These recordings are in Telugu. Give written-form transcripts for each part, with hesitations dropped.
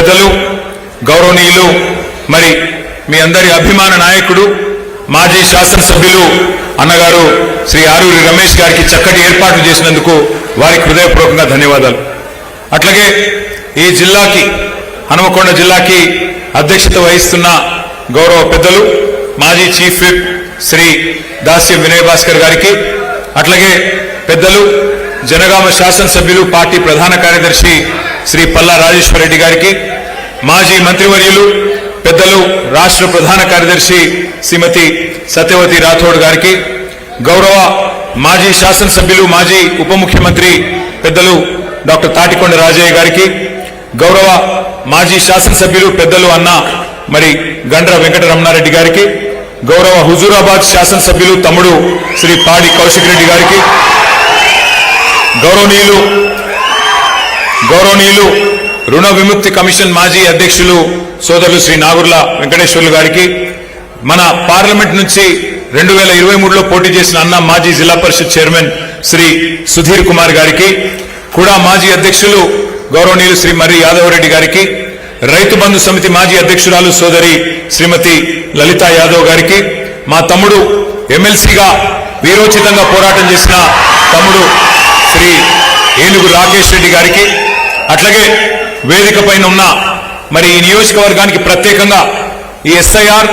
పెద్దలు గౌరవనీయులు మరి మీ అందరి అభిమాన నాయకుడు మాజీ శాసనసభ్యులు అన్నగారు శ్రీ ఆరూరి రమేష్ గారికి చక్కటి ఏర్పాట్లు చేసినందుకు వారికి హృదయపూర్వకంగా ధన్యవాదాలు. అట్లాగే ఈ జిల్లాకి హనుమకొండ జిల్లాకి అధ్యక్షత వహిస్తున్న గౌరవ పెద్దలు మాజీ చీఫ్ విప్ శ్రీ దాస్యం వినయ్ భాస్కర్ గారికి, అట్లాగే పెద్దలు జనగామ శాసనసభ్యులు పార్టీ ప్రధాన కార్యదర్శి శ్రీ పల్లా రాజేశ్వర్ రెడ్డి గారికి, మాజీ మంత్రివర్యులు పెద్దలు రాష్ట్ర ప్రధాన కార్యదర్శి శ్రీమతి సత్యవతి రాథోడ్ గారికి, గౌరవ మాజీ శాసనసభ్యులు మాజీ ఉప ముఖ్యమంత్రి పెద్దలు డాక్టర్ తాటికొండ రాజయ్య గారికి, గౌరవ మాజీ శాసనసభ్యులు పెద్దలు అన్న మరి గండ్ర వెంకటరమణారెడ్డి గారికి, గౌరవ హుజూరాబాద్ శాసనసభ్యులు తమ్ముడు శ్రీ పాడి కౌశిక్ రెడ్డి గారికి, గౌరవనీయులు రుణ విముక్తి కమిషన్ మాజీ అధ్యక్షులు సోదరులు శ్రీ నాగుర్ల వెంకటేశ్వర్లు గారికి, మన పార్లమెంట్ నుంచి 2023లో పోటీ చేసిన అన్న మాజీ జిల్లా పరిషత్ చైర్మన్ శ్రీ సుధీర్ కుమార్ గారికి, కూడా మాజీ అధ్యక్షులు గౌరవనీయులు శ్రీ మర్రి యాదవ్ రెడ్డి గారికి, రైతు బంధు సమితి మాజీ అధ్యక్షురాలు సోదరి శ్రీమతి లలితా యాదవ్ గారికి, మా తమ్ముడు ఎమ్మెల్సీగా వీరోచితంగా పోరాటం చేసిన తమ్ముడు శ్రీ ఏనుగు రాకేష్ రెడ్డి గారికి, అట్లాగే వేదిక పైన ఉన్న మరి ఈ నియోజకవర్గానికి ప్రత్యేకంగా ఈ ఎస్ఐఆర్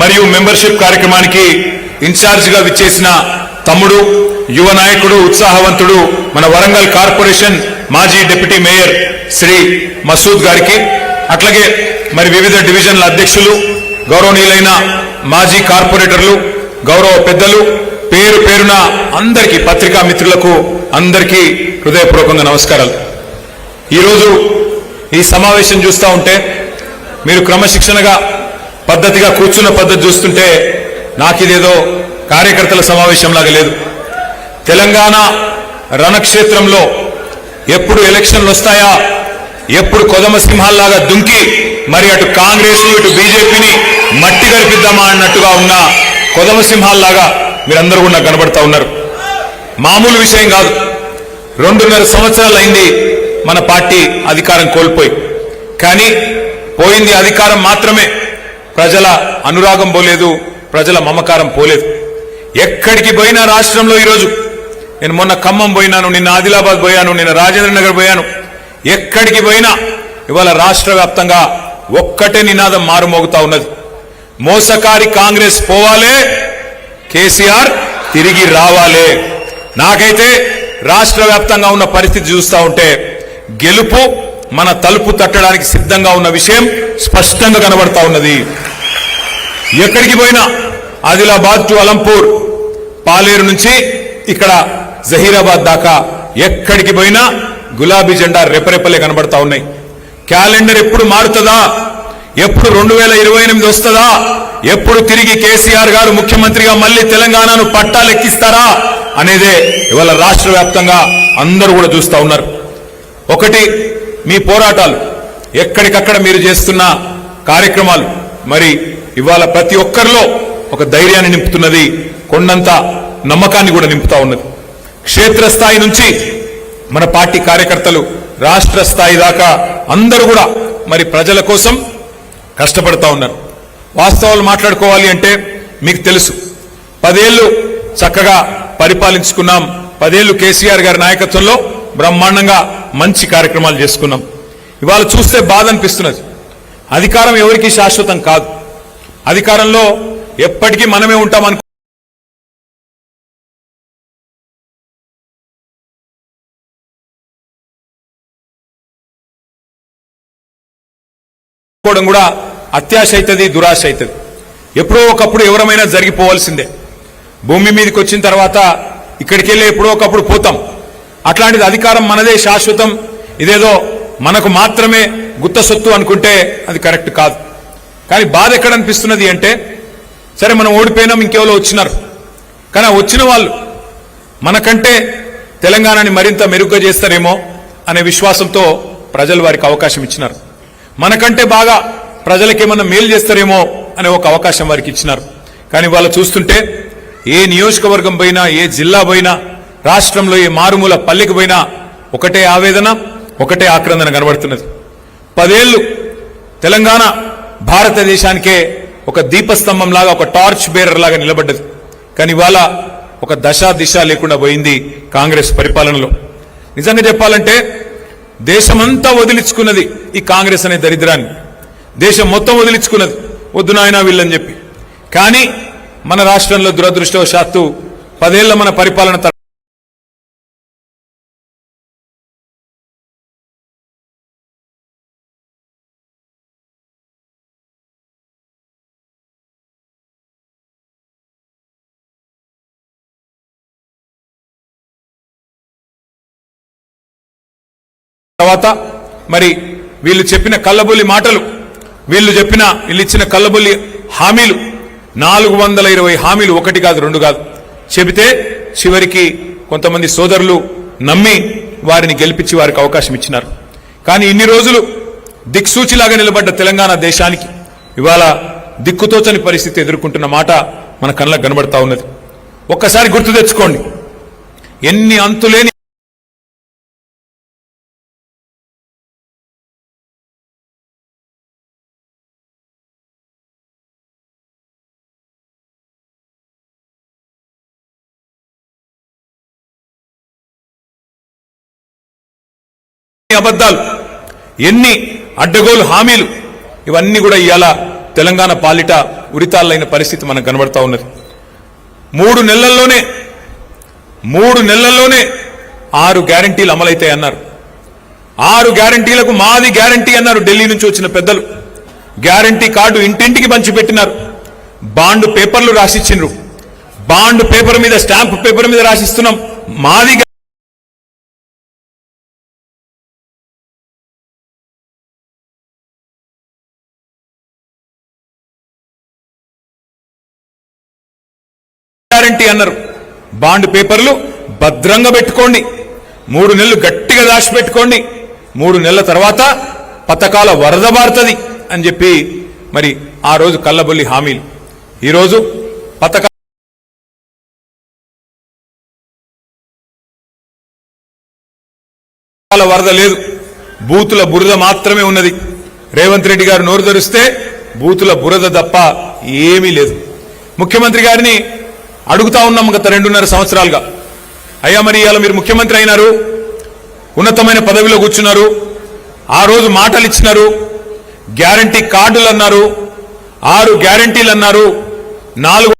మరియు మెంబర్షిప్ కార్యక్రమానికి ఇన్ఛార్జిగా విచ్చేసిన తమ్ముడు యువ నాయకుడు ఉత్సాహవంతుడు మన వరంగల్ కార్పొరేషన్ మాజీ డిప్యూటీ మేయర్ శ్రీ మసూద్ గారికి, అట్లాగే మరి వివిధ డివిజన్ల అధ్యక్షులు గౌరవనీయులైన మాజీ కార్పొరేటర్లు గౌరవ పెద్దలు పేరు పేరున అందరికీ పత్రికా మిత్రులకు అందరికీ హృదయపూర్వకంగా నమస్కారాలు. ఈరోజు ఈ సమావేశం చూస్తూ ఉంటే మీరు క్రమశిక్షణగా పద్ధతిగా కూర్చున్న పద్ధతి చూస్తుంటే నాకిదేదో కార్యకర్తల సమావేశంలాగా లేదు. తెలంగాణ రణక్షేత్రంలో ఎప్పుడు ఎలక్షన్లు వస్తాయా, ఎప్పుడు కొదమ సింహాల్లాగా దుంకి మరి అటు కాంగ్రెస్ ఇటు బీజేపీని మట్టి గరిపిద్దామా అన్నట్టుగా ఉన్న కొదమ సింహాల్లాగా మీరందరూ కూడా కనబడతా ఉన్నారు. మామూలు విషయం కాదు. 2.5 సంవత్సరాలు అయింది మన పార్టీ అధికారం కోల్పోయి. కానీ పోయింది అధికారం మాత్రమే, ప్రజల అనురాగం పోలేదు, ప్రజల మమకారం పోలేదు. ఎక్కడికి పోయినా రాష్ట్రంలో ఈరోజు నేను మొన్న ఖమ్మం పోయినాను, నిన్న ఆదిలాబాద్ పోయాను, నిన్న రాజేంద్ర నగర్ పోయాను. ఎక్కడికి పోయినా ఇవాళ రాష్ట్ర వ్యాప్తంగా ఒక్కటే నినాదం మారుమోగుతా ఉన్నది. మోసకారి కాంగ్రెస్ పోవాలే, కేసీఆర్ తిరిగి రావాలే. నాకైతే రాష్ట్ర వ్యాప్తంగా ఉన్న పరిస్థితి చూస్తూ ఉంటే గెలుపు మన తలుపు తట్టడానికి సిద్ధంగా ఉన్న విషయం స్పష్టంగా కనబడతా ఉన్నది. ఎక్కడికి పోయినా ఆదిలాబాద్ టు అలంపూర్, పాలేరు నుంచి ఇక్కడ జహీరాబాద్ దాకా ఎక్కడికి పోయినా గులాబీ జెండా రెపరెపలే కనబడతా ఉన్నాయి. క్యాలెండర్ ఎప్పుడు మారుతుందా, ఎప్పుడు 2028 వస్తుందా, ఎప్పుడు తిరిగి కేసీఆర్ గారు ముఖ్యమంత్రిగా మళ్ళీ తెలంగాణను పట్టాలెక్కిస్తారా అనేదే ఇవాళ రాష్ట్ర వ్యాప్తంగా అందరూ కూడా చూస్తా ఉన్నారు. ఒకటి మీ పోరాటాలు, ఎక్కడికక్కడ మీరు చేస్తున్న కార్యక్రమాలు మరి ఇవాళ ప్రతి ఒక్కరిలో ఒక ధైర్యాన్ని నింపుతున్నది, కొండంత నమ్మకాన్ని కూడా నింపుతా ఉన్నది. క్షేత్రస్థాయి నుంచి మన పార్టీ కార్యకర్తలు రాష్ట్ర స్థాయి దాకా అందరూ కూడా మరి ప్రజల కోసం కష్టపడతా ఉన్నారు. వాస్తవాలు మాట్లాడుకోవాలి అంటే మీకు తెలుసు, 10 ఏళ్లు చక్కగా పరిపాలించుకున్నాం. 10 ఏళ్లు కేసీఆర్ గారి నాయకత్వంలో బ్రహ్మాండంగా మంచి కార్యక్రమాలు చేసుకున్నాం. ఇవాళ చూస్తే బాధ అనిపిస్తున్నది. అధికారం ఎవరికి శాశ్వతం కాదు. అధికారంలో ఎప్పటికీ మనమే ఉంటామని కూడా అత్యాశ అవుతుంది, దురాశ అవుతుంది. ఎప్పుడో ఒకప్పుడు ఎవరమైనా జరిగిపోవాల్సిందే. భూమి మీదకి వచ్చిన తర్వాత ఇక్కడికి వెళ్ళి ఎప్పుడో ఒకప్పుడు పోతాం. అట్లాంటిది అధికారం మనదే శాశ్వతం, ఇదేదో మనకు మాత్రమే గుత్త సొత్తు అనుకుంటే అది కరెక్ట్ కాదు. కానీ బాధ ఎక్కడ అనిపిస్తున్నది అంటే, సరే మనం ఓడిపోయినాం, ఇంకెవరో వచ్చినారు. కానీ వచ్చిన వాళ్ళు మనకంటే తెలంగాణని మరింత మెరుగ్గా చేస్తారేమో అనే విశ్వాసంతో ప్రజలు వారికి అవకాశం ఇచ్చినారు. మనకంటే బాగా ప్రజలకేమన్నా మేలు చేస్తారేమో అనే ఒక అవకాశం వారికి ఇచ్చినారు. కానీ వాళ్ళు చూస్తుంటే ఏ నియోజకవర్గం పోయినా, ఏ జిల్లా పోయినా, రాష్ట్రంలో ఏ మారుమూల పల్లెకి పోయినా ఒకటే ఆవేదన, ఒకటే ఆక్రందన కనబడుతున్నది. 10 ఏళ్లు తెలంగాణ భారతదేశానికే ఒక దీపస్తంభం లాగా, ఒక టార్చ్ బేరర్ లాగా నిలబడ్డది. కానీ ఇవాళ ఒక దశ దిశ లేకుండా పోయింది కాంగ్రెస్ పరిపాలనలో. నిజంగా చెప్పాలంటే దేశమంతా వదిలించుకున్నది ఈ కాంగ్రెస్ అనే దరిద్రాన్ని. దేశం మొత్తం వదిలించుకున్నది, వద్దు నాయనా వీళ్ళని చెప్పి. కానీ మన రాష్ట్రంలో దురదృష్టవశాత్తు 10 ఏళ్ల మన పరిపాలన తర్వాత మరి వీళ్ళు చెప్పిన కల్లబొల్లి మాటలు, వీళ్ళు ఇచ్చిన కల్లబొల్లి హామీలు, 420 హామీలు, ఒకటి కాదు రెండు కాదు చెబితే చివరికి కొంతమంది సోదరులు నమ్మి వారిని గెలిపించి వారికి అవకాశం ఇచ్చినారు. కానీ ఇన్ని రోజులు దిక్సూచిలాగా నిలబడ్డ తెలంగాణ దేశానికి ఇవాళ దిక్కుతోచని పరిస్థితి ఎదుర్కొంటున్న మాట మన కళ్ళకు కనబడతా ఉన్నది. ఒక్కసారి గుర్తు తెచ్చుకోండి, ఎన్ని అంతులేని అబద్ధాలు, ఎన్ని అడ్డగోలు హామీలు, ఇవన్నీ కూడా ఇవాళ తెలంగాణ పాలిట ఉరితాళ్ళైన పరిస్థితి మనకు కనబడతా ఉన్నది. 3 నెలల్లోనే 6 గ్యారంటీలు అమలైతాయి అన్నారు. 6 గ్యారంటీలకు మాది గ్యారంటీ అన్నారు ఢిల్లీ నుంచి వచ్చిన పెద్దలు. గ్యారంటీ కార్డు ఇంటింటికి పంచిపెట్టినారు. బాండ్ పేపర్లు రాసిచ్చిండ్రు. బాండ్ పేపర్ మీద, స్టాంప్ పేపర్ మీద రాసిస్తున్నాం మాది గ్యారంటీ అన్నారు. బాండ్ పేపర్లు భద్రంగా పెట్టుకోండి, 3 నెలలు గట్టిగా దాచిపెట్టుకోండి, 3 నెలల తర్వాత పథకాల వరద బారుతుంది అని చెప్పి మరి ఆ రోజు కల్లబొల్లి హామీలు. ఈరోజు పథకాల వరద లేదు, బూతుల బురద మాత్రమే ఉన్నది. రేవంత్ రెడ్డి గారు నోరు తెరిస్తే బూతుల బురద తప్ప ఏమీ లేదు. ముఖ్యమంత్రి గారిని అడుగుతా ఉన్నాం గత 2.5 సంవత్సరాలుగా, అయ్యా మరి ఇవాళ మీరు ముఖ్యమంత్రి అయినారు, ఉన్నతమైన పదవిలో కూర్చున్నారు, ఆ రోజు మాటలు ఇచ్చినారు, గ్యారంటీ కార్డులు అన్నారు, 6 గ్యారంటీలు అన్నారు, 4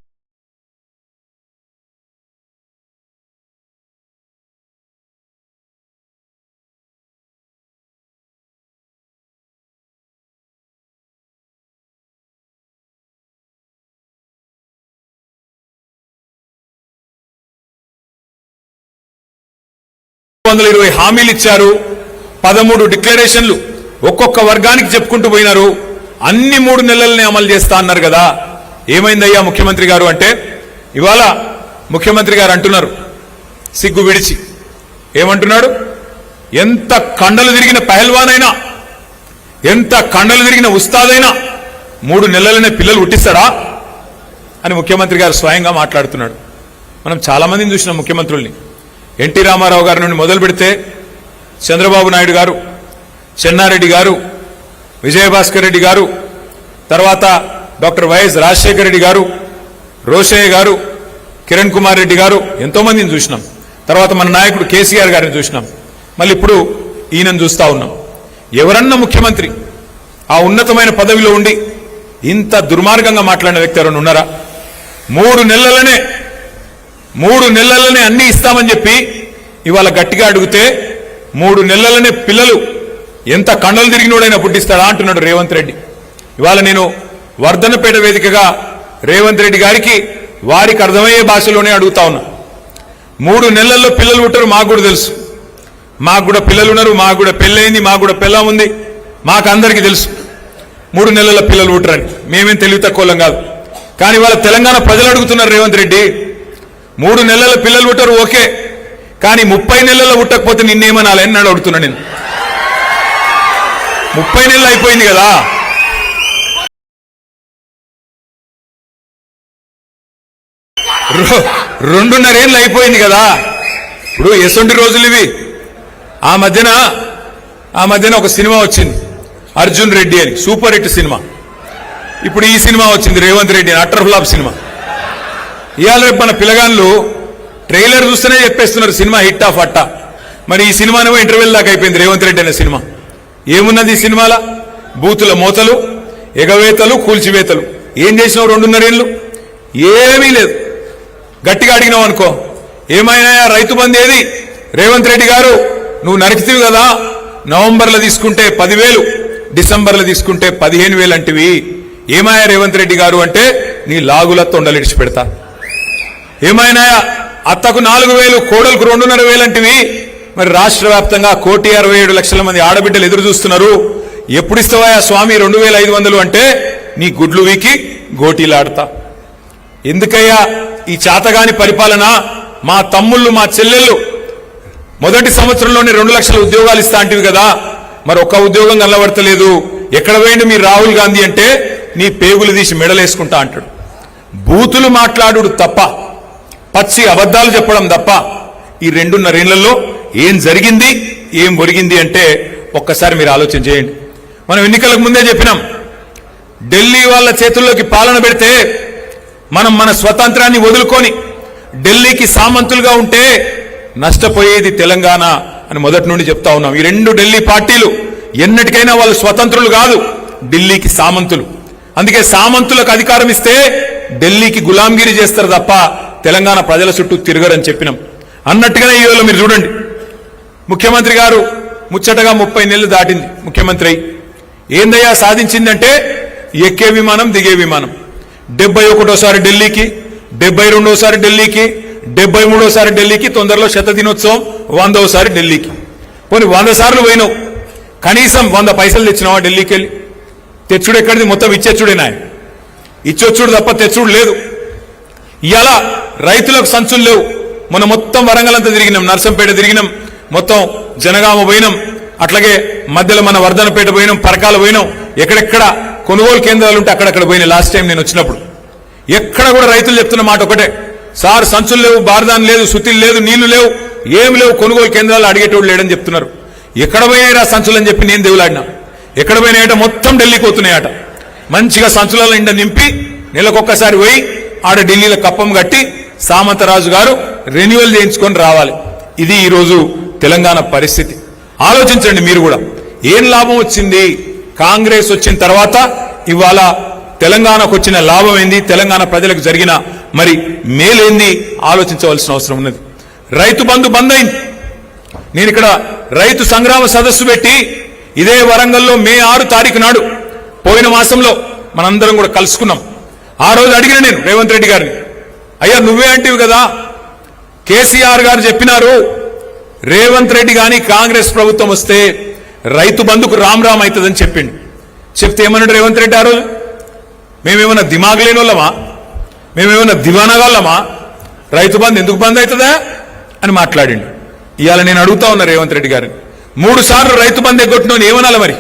120 హామీలు ఇచ్చారు, 13 డిక్లరేషన్లు ఒక్కొక్క వర్గానికి చెప్పుకుంటూ పోయినారు. అన్ని 3 నెలలనే అమలు చేస్తా అన్నారు కదా, ఏమైందయ్యా ముఖ్యమంత్రి గారు అంటే ఇవాళ ముఖ్యమంత్రి గారు అంటున్నారు సిగ్గు విడిచి, ఏమంటున్నాడు, ఎంత కండలు తిరిగిన పహల్వానైనా, ఎంత కండలు తిరిగిన ఉస్తాదైనా 3 నెలలనే పిల్లలు పుట్టిస్తాడా అని ముఖ్యమంత్రి గారు స్వయంగా మాట్లాడుతున్నాడు. మనం చాలా మందిని చూసినాం ముఖ్యమంత్రుల్ని. ఎన్టీ రామారావు గారి నుండి మొదలు పెడితే చంద్రబాబు నాయుడు గారు, చెన్నారెడ్డి గారు, విజయభాస్కర్ రెడ్డి గారు, తర్వాత డాక్టర్ వైఎస్ రాజశేఖర రెడ్డి గారు, రోషయ్య గారు, కిరణ్ కుమార్ రెడ్డి గారు, ఎంతో మందిని చూసినాం. తర్వాత మన నాయకుడు కేసీఆర్ గారిని చూసినాం. మళ్ళీ ఇప్పుడు ఈయనను చూస్తా ఉన్నాం. ఎవరన్నా ముఖ్యమంత్రి ఆ ఉన్నతమైన పదవిలో ఉండి ఇంత దుర్మార్గంగా మాట్లాడిన వ్యక్తి ఎవరైనా ఉన్నారా? 3 నెలలనే అన్ని ఇస్తామని చెప్పి ఇవాళ గట్టిగా అడిగితే 3 నెలలనే పిల్లలు ఎంత కండలు తిరిగినోడైనా పుట్టిస్తాడా అంటున్నాడు రేవంత్ రెడ్డి. ఇవాళ నేను వర్ధనపేట వేదికగా రేవంత్ రెడ్డి గారికి వారికి అర్థమయ్యే భాషలోనే అడుగుతా ఉన్నా. 3 నెలల్లో పిల్లలు పుట్టరు మాకు కూడా తెలుసు, మాకు కూడా పిల్లలు ఉన్నారు, మాకు కూడా పెళ్ళయింది, మాకు కూడా పెళ్ళం ఉంది, మాకు అందరికీ తెలుసు 3 నెలల పిల్లలు పుట్టరని. మేమేం తెలివి తక్కువలం కాదు. కానీ ఇవాళ తెలంగాణ ప్రజలు అడుగుతున్నారు రేవంత్ రెడ్డి, 3 నెలల పిల్లలు పుట్టరు ఓకే, కానీ 30 నెలల్లో పుట్టకపోతే నిన్నేమనాలని నన్ను అడుగుతున్నా. నేను 30 నెలలు అయిపోయింది కదా, 2.5 ఏళ్ళు అయిపోయింది కదా. ఇప్పుడు ఎసొంటి రోజులు ఇవి. ఆ మధ్యన ఒక సినిమా వచ్చింది, అర్జున్ రెడ్డి అని సూపర్ హిట్ సినిమా. ఇప్పుడు ఈ సినిమా వచ్చింది రేవంత్ రెడ్డి అని అటర్ ఫ్లాప్ సినిమా. ఇవాళ రేపు మన పిల్లగాళ్ళు ట్రైలర్ చూస్తేనే చెప్పేస్తున్నారు సినిమా హిట్ ఆఫ్ అట్టా. మరి ఈ సినిమానేమో ఇంటర్వెల్ దాకా అయిపోయింది రేవంత్ రెడ్డి అనే సినిమా. ఏమున్నది ఈ సినిమాలో? బూతుల మోతలు, ఎగవేతలు, కూల్చివేతలు. ఏం చేసినావు 2.5 ఏళ్ళు? ఏమీ లేదు. గట్టిగా అడిగినావు అనుకో, ఏమైనా రైతు బంధు ఏది? రేవంత్ రెడ్డి గారు నువ్వు నరికితివి కదా, నవంబర్లో తీసుకుంటే 10,000, డిసెంబర్లో తీసుకుంటే 15,000 అంటివి. ఏమాయా రేవంత్ రెడ్డి గారు అంటే నీ లాగుల తొండలిడిచి పెడతా. ఏమైనా అత్తకు 4,000, కోడలకు 2,500 అంటివి. మరి రాష్ట్ర వ్యాప్తంగా 1,67,00,000 మంది ఆడబిడ్డలు ఎదురు చూస్తున్నారు. ఎప్పుడు ఇస్తావా స్వామి 2,500 అంటే నీ గుడ్లు వీకి గోటీలాడతా. ఎందుకయ్యా ఈ చాతగాని పరిపాలన? మా తమ్ముళ్ళు, మా చెల్లెళ్ళు మొదటి సంవత్సరంలోనే 2 లక్షల ఉద్యోగాలు ఇస్తా అంటివి కదా, మరి ఒక్క ఉద్యోగం కనబడతలేదు. ఎక్కడ పోయింది మీ రాహుల్ గాంధీ అంటే నీ పేగులు తీసి మెడలేసుకుంటా అంటాడు. బూతులు మాట్లాడు తప్ప, పచ్చి అబద్ధాలు చెప్పడం తప్ప ఈ 2.5 ఏళ్లలో ఏం జరిగింది, ఏం ఒరిగింది అంటే ఒక్కసారి మీరు ఆలోచన చేయండి. మనం ఎన్నికలకు ముందే చెప్పినాం, ఢిల్లీ వాళ్ళ చేతుల్లోకి పాలన పెడితే మనం మన స్వతంత్రాన్ని వదులుకొని ఢిల్లీకి సామంతులుగా ఉంటే నష్టపోయేది తెలంగాణ అని మొదటి నుండి చెప్తా ఉన్నాం. ఈ 2 ఢిల్లీ పార్టీలు ఎన్నటికైనా వాళ్ళు స్వతంత్రులు కాదు, ఢిల్లీకి సామంతులు. అందుకే సామంతులకు అధికారం ఇస్తే ఢిల్లీకి గులాంగిరి చేస్తారు తప్ప తెలంగాణ ప్రజల చుట్టూ తిరగరని చెప్పినాం. అన్నట్టుగానే ఈ రోజు మీరు చూడండి, ముఖ్యమంత్రి గారు ముచ్చటగా 30 నెలలు దాటింది ముఖ్యమంత్రి అయి. ఏందయ్యా సాధించిందంటే ఎక్కే విమానం, దిగే విమానం. 71సారి ఢిల్లీకి, 72సారి ఢిల్లీకి, 73సారి ఢిల్లీకి, తొందరలో శతదినోత్సవం 100వసారి ఢిల్లీకి. పోనీ 100 సార్లు పోయినావు, కనీసం 100 పైసలు తెచ్చినావా ఢిల్లీకి వెళ్ళి? తెచ్చుడు ఎక్కడిది? మొత్తం ఇచ్చేచ్చుడేనా? ఇచ్చొచ్చుడు తప్ప తెచ్చుడు లేదు. ఇవాళ రైతులకు సంచులు లేవు. మొన్న మొత్తం వరంగల్ అంతా తిరిగినాం, నర్సంపేట తిరిగినాం, మొత్తం జనగామ పోయినాం, అట్లాగే మధ్యలో మన వర్ధనపేట పోయినాం, పరకాల పోయినాం. ఎక్కడెక్కడ కొనుగోలు కేంద్రాలు ఉంటే అక్కడక్కడ పోయినా. లాస్ట్ టైం నేను వచ్చినప్పుడు ఎక్కడ కూడా రైతులు చెప్తున్న మాట ఒకటే, సార్ సంచులు లేవు, బారదాన్ లేదు, సుతిలు లేదు, నీళ్లు లేవు, ఏమి లేవు, కొనుగోలు కేంద్రాలు అడిగేటోడు లేడని చెప్తున్నారు. ఎక్కడ పోయినాయిరా సంచులు అని చెప్పి నేను దేవులాడినా. ఎక్కడ పోయినాయట? మొత్తం ఢిల్లీకి పోతున్నాయట. మంచిగా సంచులలో నిండా నింపి నెలకొక్కసారి పోయి ఆడ ఢిల్లీలో కప్పం కట్టి సామంతరాజు గారు రెన్యువల్ చేయించుకొని రావాలి. ఇది ఈరోజు తెలంగాణ పరిస్థితి. ఆలోచించండి మీరు కూడా, ఏం లాభం వచ్చింది కాంగ్రెస్ వచ్చిన తర్వాత? ఇవాళ తెలంగాణకు వచ్చిన లాభం ఏంది, తెలంగాణ ప్రజలకు జరిగిన మరి మేలేంది ఆలోచించవలసిన అవసరం ఉన్నది. రైతు బంధు బంద్ అయింది. నేను ఇక్కడ రైతు సంగ్రామ సదస్సు పెట్టి ఇదే వరంగల్లో మే 6 తారీఖు నాడు పోయిన మాసంలో మనందరం కూడా కలుసుకున్నాం. ఆ రోజు అడిగిన నేను రేవంత్ రెడ్డి గారిని, అయ్యా నువ్వే అంటివి కదా, కేసీఆర్ గారు చెప్పినారు రేవంత్ రెడ్డి గాని కాంగ్రెస్ ప్రభుత్వం వస్తే రైతు బంధుకు రామ్ రామ్ అవుతుందని చెప్పిండు. చెప్తే ఏమన్నాడు రేవంత్ రెడ్డి ఆ రోజు? మేమేమన్నా దిమాగ్ లేని వాళ్ళమా, మేమేమన్నా దివానగాళ్ళమా, రైతు బంధు ఎందుకు బంద్ అవుతుందా అని మాట్లాడిండు. ఇవాళ నేను అడుగుతా ఉన్నా రేవంత్ రెడ్డి గారిని, 3 సార్లు రైతు బంధు ఎగ్గొట్టినోని ఏమనాలి? మరి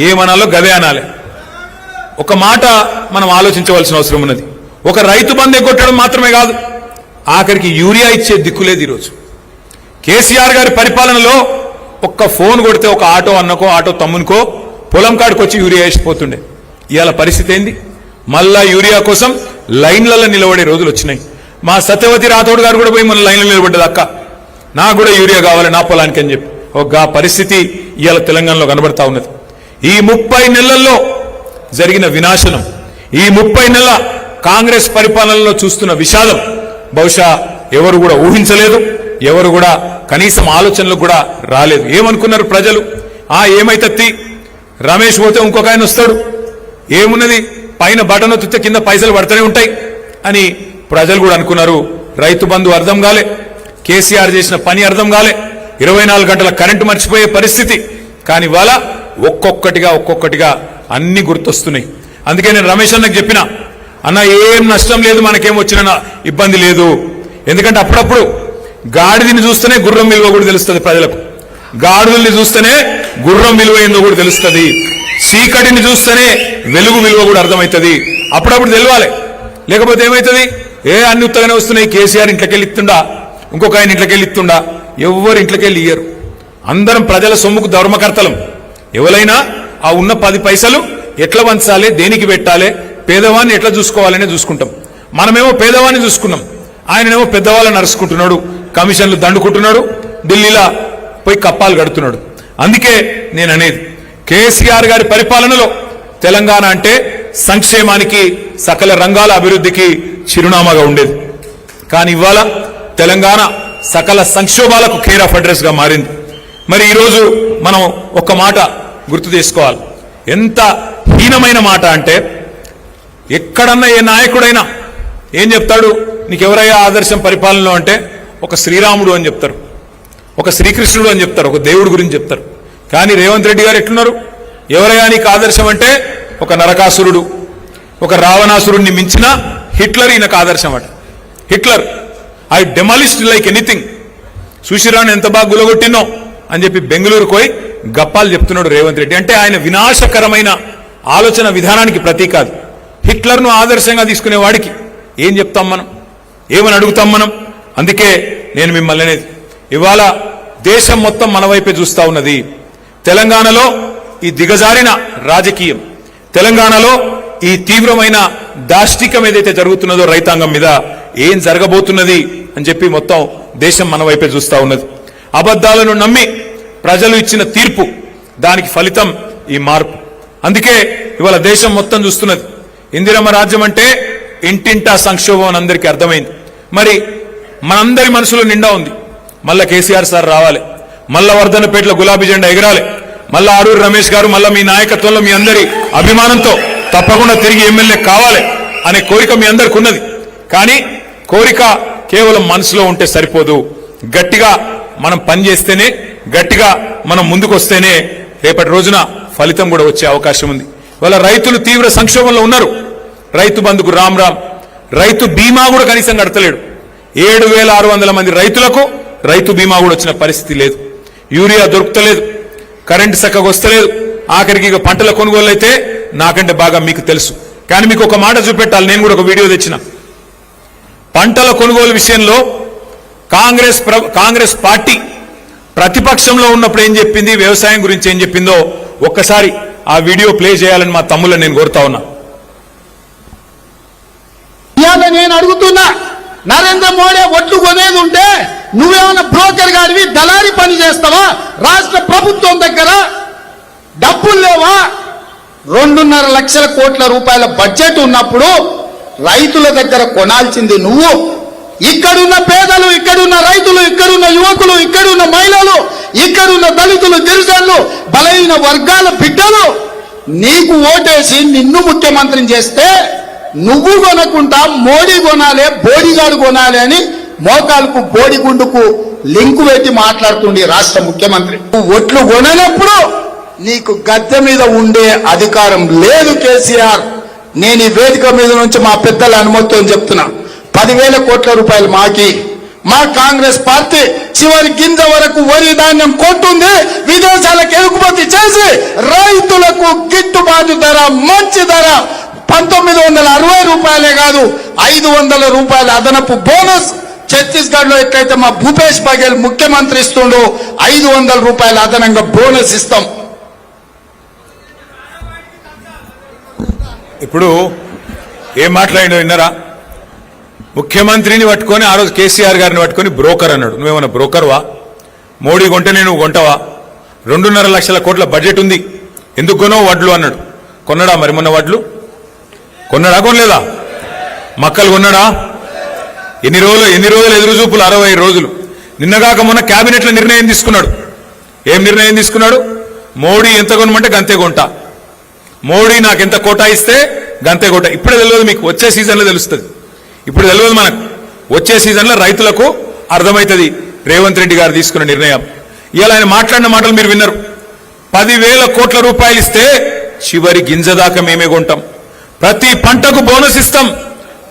ఏమనాలో గదే అనాలి. ఒక మాట మనం ఆలోచించవలసిన అవసరం ఉన్నది. ఒక రైతు బంధు ఎగ్గొట్టడం మాత్రమే కాదు, ఆఖరికి యూరియా ఇచ్చే దిక్కులేదు ఈరోజు. కేసీఆర్ గారి పరిపాలనలో ఒక్క ఫోన్ కొడితే ఒక ఆటో అన్నకో ఆటో తమ్మునికో పొలం కాడికి వచ్చి యూరియా వేసిపోతుండే. ఇవాళ పరిస్థితి ఏంది? మళ్ళా యూరియా కోసం లైన్లలో నిలబడే రోజులు వచ్చినాయి. మా సత్యవతి రాథోడ్ గారు కూడా పోయి మన లైన్లో నిలబడ్డది, అక్క నాకు కూడా యూరియా కావాలి నా పొలానికి అని చెప్పి. ఒక పరిస్థితి ఇవాళ తెలంగాణలో కనబడతా ఉన్నది. ఈ 30 నెలల్లో జరిగిన వినాశనం, ఈ 30 నెలల కాంగ్రెస్ పరిపాలనలో చూస్తున్న విషాదం బహుశా ఎవరు కూడా ఊహించలేదు, ఎవరు కూడా కనీసం ఆలోచనలు కూడా రాలేదు. ఏమనుకున్నారు ప్రజలు? ఏమైతే రమేష్ పోతే ఇంకొక ఆయన వస్తాడు, ఏమున్నది పైన బటన్ ఒత్తితే కింద పైసలు పడుతూనే ఉంటాయి అని ప్రజలు కూడా అనుకున్నారు. రైతు బంధు అర్థం కాలే, కేసీఆర్ చేసిన పని అర్థం కాలే, 24 గంటల కరెంటు మర్చిపోయే పరిస్థితి. కానీ ఇవాళ ఒక్కొక్కటిగా అన్ని గుర్తొస్తున్నాయి. అందుకే నేను రమేష్ అన్నకు చెప్పిన, అన్న ఏం నష్టం లేదు, మనకేం వచ్చిన ఇబ్బంది లేదు. ఎందుకంటే అప్పుడప్పుడు గాడిదని చూస్తేనే గుర్రం విలువ కూడా తెలుస్తుంది ప్రజలకు, గాడిదల్ని చూస్తేనే గుర్రం విలువ ఏందో కూడా తెలుస్తుంది, చీకటిని చూస్తేనే వెలుగు విలువ కూడా అర్థమవుతుంది. అప్పుడప్పుడు తెలియాలి, లేకపోతే ఏమవుతుంది? అన్ని ఉత్తగానే వస్తున్నాయి. కేసీఆర్ ఇంట్లోకెళ్ళి ఇస్తుండా, ఇంకొక ఆయన ఇంట్లోకెళ్ళి ఇస్తుండా, ఎవ్వరు ఇంట్లోకెళ్ళి ఇయ్యరు. అందరం ప్రజల సొమ్ముకు ధర్మకర్తలం. ఎవరైనా ఆ ఉన్న 10 పైసలు ఎట్లా వంచాలి, దేనికి పెట్టాలి, పేదవాన్ని ఎట్లా చూసుకోవాలనే చూసుకుంటాం. మనమేమో పేదవాన్ని చూసుకున్నాం, ఆయననేమో పెద్దవాళ్ళని నరుచుకుంటున్నాడు, కమిషన్లు దండుకుంటున్నాడు, ఢిల్లీలో పోయి కప్పాలు కడుతున్నాడు. అందుకే నేను అనేది, కేసీఆర్ గారి పరిపాలనలో తెలంగాణ అంటే సంక్షేమానికి, సకల రంగాల అభివృద్ధికి చిరునామాగా ఉండేది. కానీ ఇవాళ తెలంగాణ సకల సంక్షోభాలకు కేర్ ఆఫ్ అడ్రస్ గా మారింది. మరి ఈరోజు మనం ఒక మాట గుర్తు చేసుకోవాలి. ఎంత హీనమైన మాట అంటే, ఎక్కడన్నా ఏ నాయకుడైనా ఏం చెప్తాడు, నీకెవరయ్యా ఆదర్శం పరిపాలనలో అంటే ఒక శ్రీరాముడు అని చెప్తారు, ఒక శ్రీకృష్ణుడు అని చెప్తారు, ఒక దేవుడు గురించి చెప్తారు. కానీ రేవంత్ రెడ్డి గారు ఎట్లున్నారు, ఎవరయ్యా నీకు ఆదర్శం అంటే ఒక నరకాసురుడు, ఒక రావణాసురుడిని మించిన హిట్లర్ ఈయనకు ఆదర్శం అట. హిట్లర్ ఐ డెమాలిస్ట్ లైక్ ఎనీథింగ్, సుశీరాన్ని ఎంత బాగా గులగొట్టినో అని చెప్పి బెంగళూరుకు పోయి గప్పాలు చెప్తున్నాడు రేవంత్ రెడ్డి. అంటే ఆయన వినాశకరమైన ఆలోచన విధానానికి ప్రతీక. హిట్లర్ను ఆదర్శంగా తీసుకునే వాడికి ఏం చెప్తాం మనం, ఏమని అడుగుతాం మనం? అందుకే నేను మిమ్మల్ని అనేది, ఇవాళ దేశం మొత్తం మన వైపే చూస్తా ఉన్నది. తెలంగాణలో ఈ దిగజారిన రాజకీయం, తెలంగాణలో ఈ తీవ్రమైన దాష్టికం ఏదైతే జరుగుతున్నదో రైతాంగం మీద ఏం జరగబోతున్నది అని చెప్పి మొత్తం దేశం మన వైపే చూస్తా ఉన్నది. అబద్ధాలను నమ్మి ప్రజలు ఇచ్చిన తీర్పు, దానికి ఫలితం ఈ మార్పు. అందుకే ఇవాళ దేశం మొత్తం చూస్తున్నది. ఇందిరమ్మ రాజ్యం అంటే ఇంటింటా సంక్షోభం అని అందరికీ అర్థమైంది. మరి మనందరి మనసులో నిండా ఉంది, మళ్ళా కేసీఆర్ సార్ రావాలి, మళ్ళా వర్ధనపేటలో గులాబీ జెండా ఎగరాలి, మళ్ళా ఆరూరు రమేష్ గారు మళ్ళా మీ నాయకత్వంలో మీ అందరి అభిమానంతో తప్పకుండా తిరిగి ఎమ్మెల్యే కావాలి అనే కోరిక మీ అందరికి ఉన్నది. కానీ కోరిక కేవలం మనసులో ఉంటే సరిపోదు. గట్టిగా మనం పనిచేస్తేనే, గట్టిగా మనం ముందుకు వస్తేనే రేపటి రోజున ఫలితం కూడా వచ్చే అవకాశం ఉంది. వాళ్ళ రైతులు తీవ్ర సంక్షోభంలో ఉన్నారు. రైతు బంధుకు రామ్ రామ్, రైతు బీమా కూడా కనీసం కడతలేడు. 7,600 మంది రైతులకు రైతు బీమా కూడా వచ్చిన పరిస్థితి లేదు. యూరియా దొరుకుతలేదు, కరెంటు చక్కగా వస్తలేదు. ఆఖరికి ఇక పంటల కొనుగోలు అయితే నాకంటే బాగా మీకు తెలుసు. కానీ మీకు ఒక మాట చూపెట్టాలి, నేను కూడా ఒక వీడియో తెచ్చిన. పంటల కొనుగోలు విషయంలో కాంగ్రెస్ పార్టీ ప్రతిపక్షంలో ఉన్నప్పుడు ఏం చెప్పింది, వ్యవసాయం గురించి ఏం చెప్పిందో ఒక్కసారి ఆ వీడియో ప్లే చేయాలని మా తమ్ముళ్ళని నేను కోరుతా ఉన్నా. నేను అడుగుతున్నా, నరేంద్ర మోడీ ఒట్లు కొనేది ఉంటే నువ్వేమన్నా బ్రోకర్ గారివి, దళారీ పని చేస్తావా? రాష్ట్ర ప్రభుత్వం దగ్గర డబ్బులు లేవా? 2.5 లక్షల కోట్ల రూపాయల బడ్జెట్ ఉన్నప్పుడు రైతుల దగ్గర కొనాల్సింది నువ్వు. ఇక్కడున్న పేదలు, ఇక్కడున్న రైతులు, ఇక్కడున్న యువకులు, ఇక్కడున్న మహిళలు, ఇక్కడున్న దళితులు, గిరిజనులు, బలహీన వర్గాల బిడ్డలు నీకు ఓటేసి నిన్ను ముఖ్యమంత్రిని చేస్తే నువ్వు కొనకుండా మోడీ కొనాలి, బోడిగాడు కొనాలి అని మోకాలకు బోడిగుండుకు లింకు పెట్టి మాట్లాడుతుండే రాష్ట్ర ముఖ్యమంత్రి. నువ్వు ఒట్లు కొననప్పుడు నీకు గద్దె మీద ఉండే అధికారం లేదు కేసీఆర్. నేను ఈ వేదిక మీద నుంచి మా పెద్దల అనుమతితో చెప్తున్నా, 10,000 కోట్ల రూపాయలు మాకి, మా కాంగ్రెస్ పార్టీ చివరి గింజ వరకు వరి ధాన్యం కొంటుంది, విదేశాలకు ఎగుమతి చేసి రైతులకు గిట్టుబాటు ధర, మంచి ధర 1960 రూపాయలే కాదు 500 రూపాయల అదనపు బోనస్. ఛత్తీస్గఢ్ లో ఎట్లయితే మా భూపేష్ బఘేల్ ముఖ్యమంత్రి ఇస్తుండో 500 రూపాయల అదనంగా బోనస్ ఇస్తాం. ఇప్పుడు ఏం మాట్లాడినో విన్నారా? ముఖ్యమంత్రిని పట్టుకొని ఆ రోజు కేసీఆర్ గారిని పట్టుకొని బ్రోకర్ అన్నాడు. నువ్వేమన్నా బ్రోకర్వా? మోడీ కొంటేనే నువ్వు కొంటవా? 2.5 లక్షల కోట్ల బడ్జెట్ ఉంది, ఎందుకు కొనో వడ్లు అన్నాడు. కొన్నాడా మరి మొన్న వడ్లు? కొన్నాడా? కొనలేదా? మక్కలు కొన్నాడా? ఎన్ని రోజులు ఎదురు చూపులు? 60 రోజులు. నిన్నగాక మొన్న క్యాబినెట్లో నిర్ణయం తీసుకున్నాడు. ఏం నిర్ణయం తీసుకున్నాడు? మోడీ ఎంత కొనమంటే గంతే కొంటా, మోడీ నాకు ఎంత కోటా ఇస్తే గంతే కోటా. ఇప్పుడే తెలియదు మీకు, వచ్చే సీజన్లో తెలుస్తుంది. ఇప్పుడు తెలియదు మనకు, వచ్చే సీజన్లో రైతులకు అర్థమవుతుంది రేవంత్ రెడ్డి గారు తీసుకున్న నిర్ణయం. ఇవాళ ఆయన మాట్లాడిన మాటలు మీరు విన్నారు. 10,000 కోట్ల రూపాయలు ఇస్తే చివరి గింజ దాకా మేమే కొంటాం. ప్రతి పంటకు బోనస్ ఇస్తాం.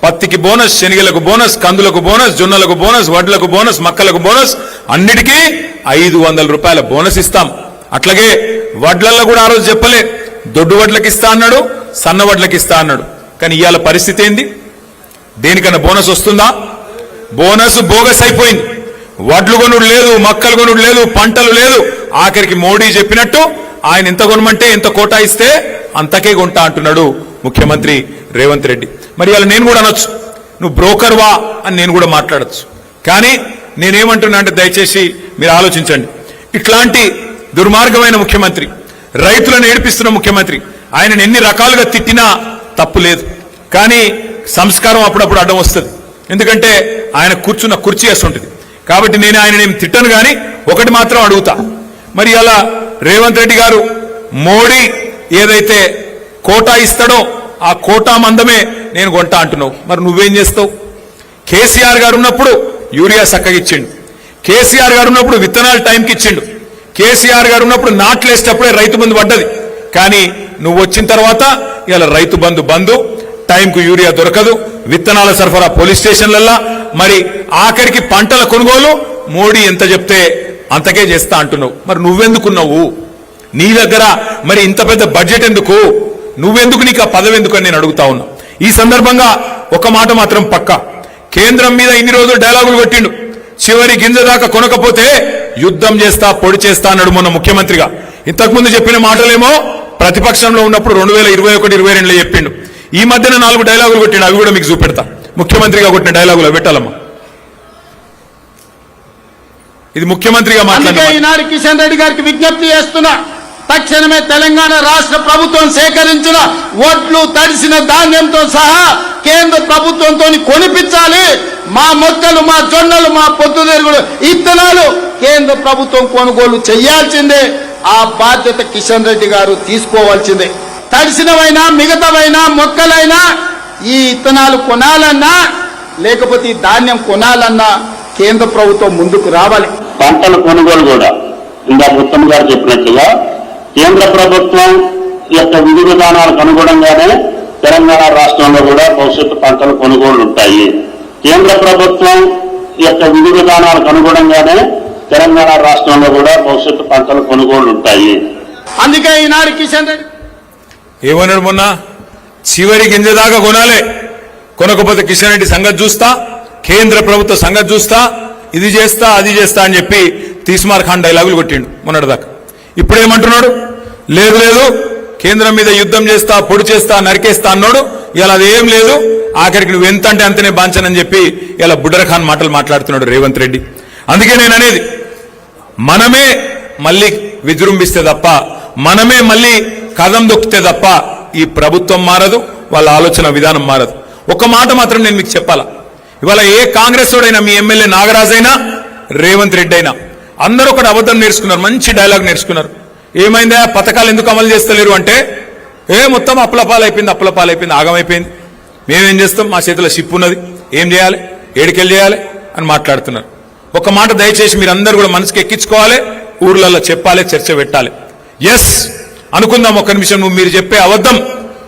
పత్తికి బోనస్, శనగలకు బోనస్, కందులకు బోనస్, జొన్నలకు బోనస్, వడ్లకు బోనస్, మక్కలకు బోనస్, అన్నిటికీ 500 రూపాయల బోనస్ ఇస్తాం. అట్లాగే వడ్లల్లో కూడా ఆ రోజు చెప్పలే, దొడ్డు వడ్లకి ఇస్తా అన్నాడు, సన్న వడ్లకి ఇస్తా అన్నాడు. కానీ ఇవాళ పరిస్థితి ఏంది? దేనికన్నా బోనస్ వస్తుందా? బోనస్ బోగస్ అయిపోయింది. వడ్లు కొనుడు లేదు, మక్కలు కొనుడు లేదు, పంటలు లేదు. ఆఖరికి మోడీ చెప్పినట్టు ఆయన ఎంత కొనమంటే ఎంత కోటా ఇస్తే అంతకే కొంటా అంటున్నాడు ముఖ్యమంత్రి రేవంత్ రెడ్డి. మరి అలా నేను కూడా అనొచ్చు, నువ్వు బ్రోకర్వా అని నేను కూడా మాట్లాడచ్చు. కానీ నేనేమంటున్నా అంటే దయచేసి మీరు ఆలోచించండి. ఇట్లాంటి దుర్మార్గమైన ముఖ్యమంత్రి, రైతులను ఏడిపిస్తున్న ముఖ్యమంత్రి, ఆయనను ఎన్ని రకాలుగా తిట్టినా తప్పు లేదు. కానీ సంస్కారం అప్పుడప్పుడు అడ్డం వస్తుంది. ఎందుకంటే ఆయన కూర్చున్న కుర్చీ వేస్తుంటుంది. కాబట్టి నేను ఆయన ఏం తిట్టను. కానీ ఒకటి మాత్రం అడుగుతా, మరి అలా రేవంత్ రెడ్డి గారు మోడీ ఏదైతే కోటా ఇస్తాడో ఆ కోటా మందమే నేను కొంటా అంటున్నావు. మరి నువ్వేం చేస్తావు? కేసీఆర్ గారు ఉన్నప్పుడు యూరియా చక్కగా ఇచ్చిండు, కేసీఆర్ గారు ఉన్నప్పుడు విత్తనాలు టైంకి ఇచ్చిండు, కేసీఆర్ గారు ఉన్నప్పుడు నాట్లు వేసేటప్పుడే రైతు బంధు పడ్డది. కానీ నువ్వు వచ్చిన తర్వాత ఇలా రైతు బంధు టైంకు యూరియా దొరకదు, విత్తనాల సరఫరా పోలీస్ స్టేషన్లల్లా, మరి ఆఖరికి పంటల కొనుగోలు మోడీ ఎంత చెప్తే అంతకే చేస్తా అంటున్నావు. మరి నువ్వెందుకున్నావు? నీ దగ్గర మరి ఇంత పెద్ద బడ్జెట్ ఎందుకు? నువ్వెందుకు? నీకు ఆ పదవి ఎందుకు అని నేను అడుగుతా ఉన్నా. ఈ సందర్భంగా ఒక మాట మాత్రం పక్కా, కేంద్రం మీద ఇన్ని రోజులు డైలాగులు కొట్టిండు, చివరి గింజ దాకా కొనకపోతే యుద్ధం చేస్తా పొడి చేస్తా అన్నాడు మొన్న ముఖ్యమంత్రిగా. ఇంతకుముందు చెప్పిన మాటలేమో ప్రతిపక్షంలో ఉన్నప్పుడు 2021-22లో చెప్పిండు. ఈ మధ్యన 4 డైలాగులు కొట్టిండు, అవి కూడా మీకు చూపెడతా. ముఖ్యమంత్రిగా కొట్టిన డైలాగులు పెట్టాలమ్మా. ఇది ముఖ్యమంత్రిగా మాట్లాడుతున్నా. ఈనాడు కిషన్ రెడ్డి గారికి విజ్ఞప్తి చేస్తున్నా, తక్షణమే తెలంగాణ రాష్ట్ర ప్రభుత్వం సేకరించిన ఓట్లు తడిసిన ధాన్యంతో సహా కేంద్ర ప్రభుత్వంతో కొనిపించాలి. మా మొక్కలు, మా జొన్నలు, మా పొద్దుతిరుగుడు ఇత్తనాలు కేంద్ర ప్రభుత్వం కొనుగోలు చేయాల్సిందే. ఆ బాధ్యత కిషన్ రెడ్డి గారు తీసుకోవాల్సిందే. తడిసినవైనా మిగతావైనా మొక్కలైనా ఈ ఇత్తనాలు కొనాలన్నా లేకపోతే ఈ ధాన్యం కొనాలన్నా కేంద్ర ప్రభుత్వం ముందుకు రావాలి. పంటల కొనుగోలు కూడా ఇందాక ఉత్తమ్ గారు చెప్పినట్టుగా కేంద్ర ప్రభుత్వం యొక్క విధి విధానాలకు అనుగుణంగానే తెలంగాణ రాష్ట్రంలో కూడా భవిష్యత్తు పంటల కొనుగోళ్లు ఉంటాయి. కేంద్ర ప్రభుత్వం యొక్క విధి విధానాలకు అనుగుణంగానే తెలంగాణ రాష్ట్రంలో కూడా భవిష్యత్తు పంటల కొనుగోళ్లు ఉంటాయి. అందుకే ఈనాడు కిషన్ రెడ్డి ఏమన్నాడు మొన్న? చివరి గింజ దాకా కొనాలి, కొనకపోతే కిషన్ రెడ్డి సంగతి చూస్తా, కేంద్ర ప్రభుత్వ సంగతి చూస్తా, ఇది చేస్తా అది చేస్తా అని చెప్పి తీస్మార్ ఖాన్ డైలాగులు కొట్టిండు మొన్నటిదాకా. ఇప్పుడేమంటున్నాడు? లేదు కేంద్రం మీద యుద్ధం చేస్తా పొడి చేస్తా నరికేస్తా అన్నాడు. ఇలా అదేం లేదు, ఆఖరికి నువ్వు ఎంత అంటే అంతనే బాంచనని చెప్పి ఇలా బుడ్డర్ ఖాన్ మాటలు మాట్లాడుతున్నాడు రేవంత్ రెడ్డి. అందుకే నేను అనేది, మనమే మళ్ళీ విజృంభిస్తే తప్ప, మనమే మళ్ళీ కదం దొక్కితే తప్ప ఈ ప్రభుత్వం మారదు, వాళ్ళ ఆలోచన విధానం మారదు. ఒక మాట మాత్రం నేను మీకు చెప్పాలా, ఇవాళ ఏ కాంగ్రెస్ వాడైనా, మీ ఎమ్మెల్యే నాగరాజ్ అయినా రేవంత్ రెడ్డి అయినా అందరూ ఒకటి అబద్ధం నేర్చుకున్నారు, మంచి డైలాగ్ నేర్చుకున్నారు. ఏమైందా పథకాలు ఎందుకు అమలు చేస్తలేరు అంటే, మొత్తం అప్పులపాలైపోయింది, ఆగమైపోయింది, మేమేం చేస్తాం, మా చేతిలో షిప్ ఉన్నది, ఏం చేయాలి, ఏడికెళ్ళి చేయాలి అని మాట్లాడుతున్నారు. ఒక మాట దయచేసి మీరందరూ కూడా మనసుకి ఎక్కించుకోవాలి, ఊర్లలో చెప్పాలి, చర్చ పెట్టాలి. ఎస్ అనుకుందాం, ఒక్క నిమిషం నువ్వు మీరు చెప్పే అబద్ధం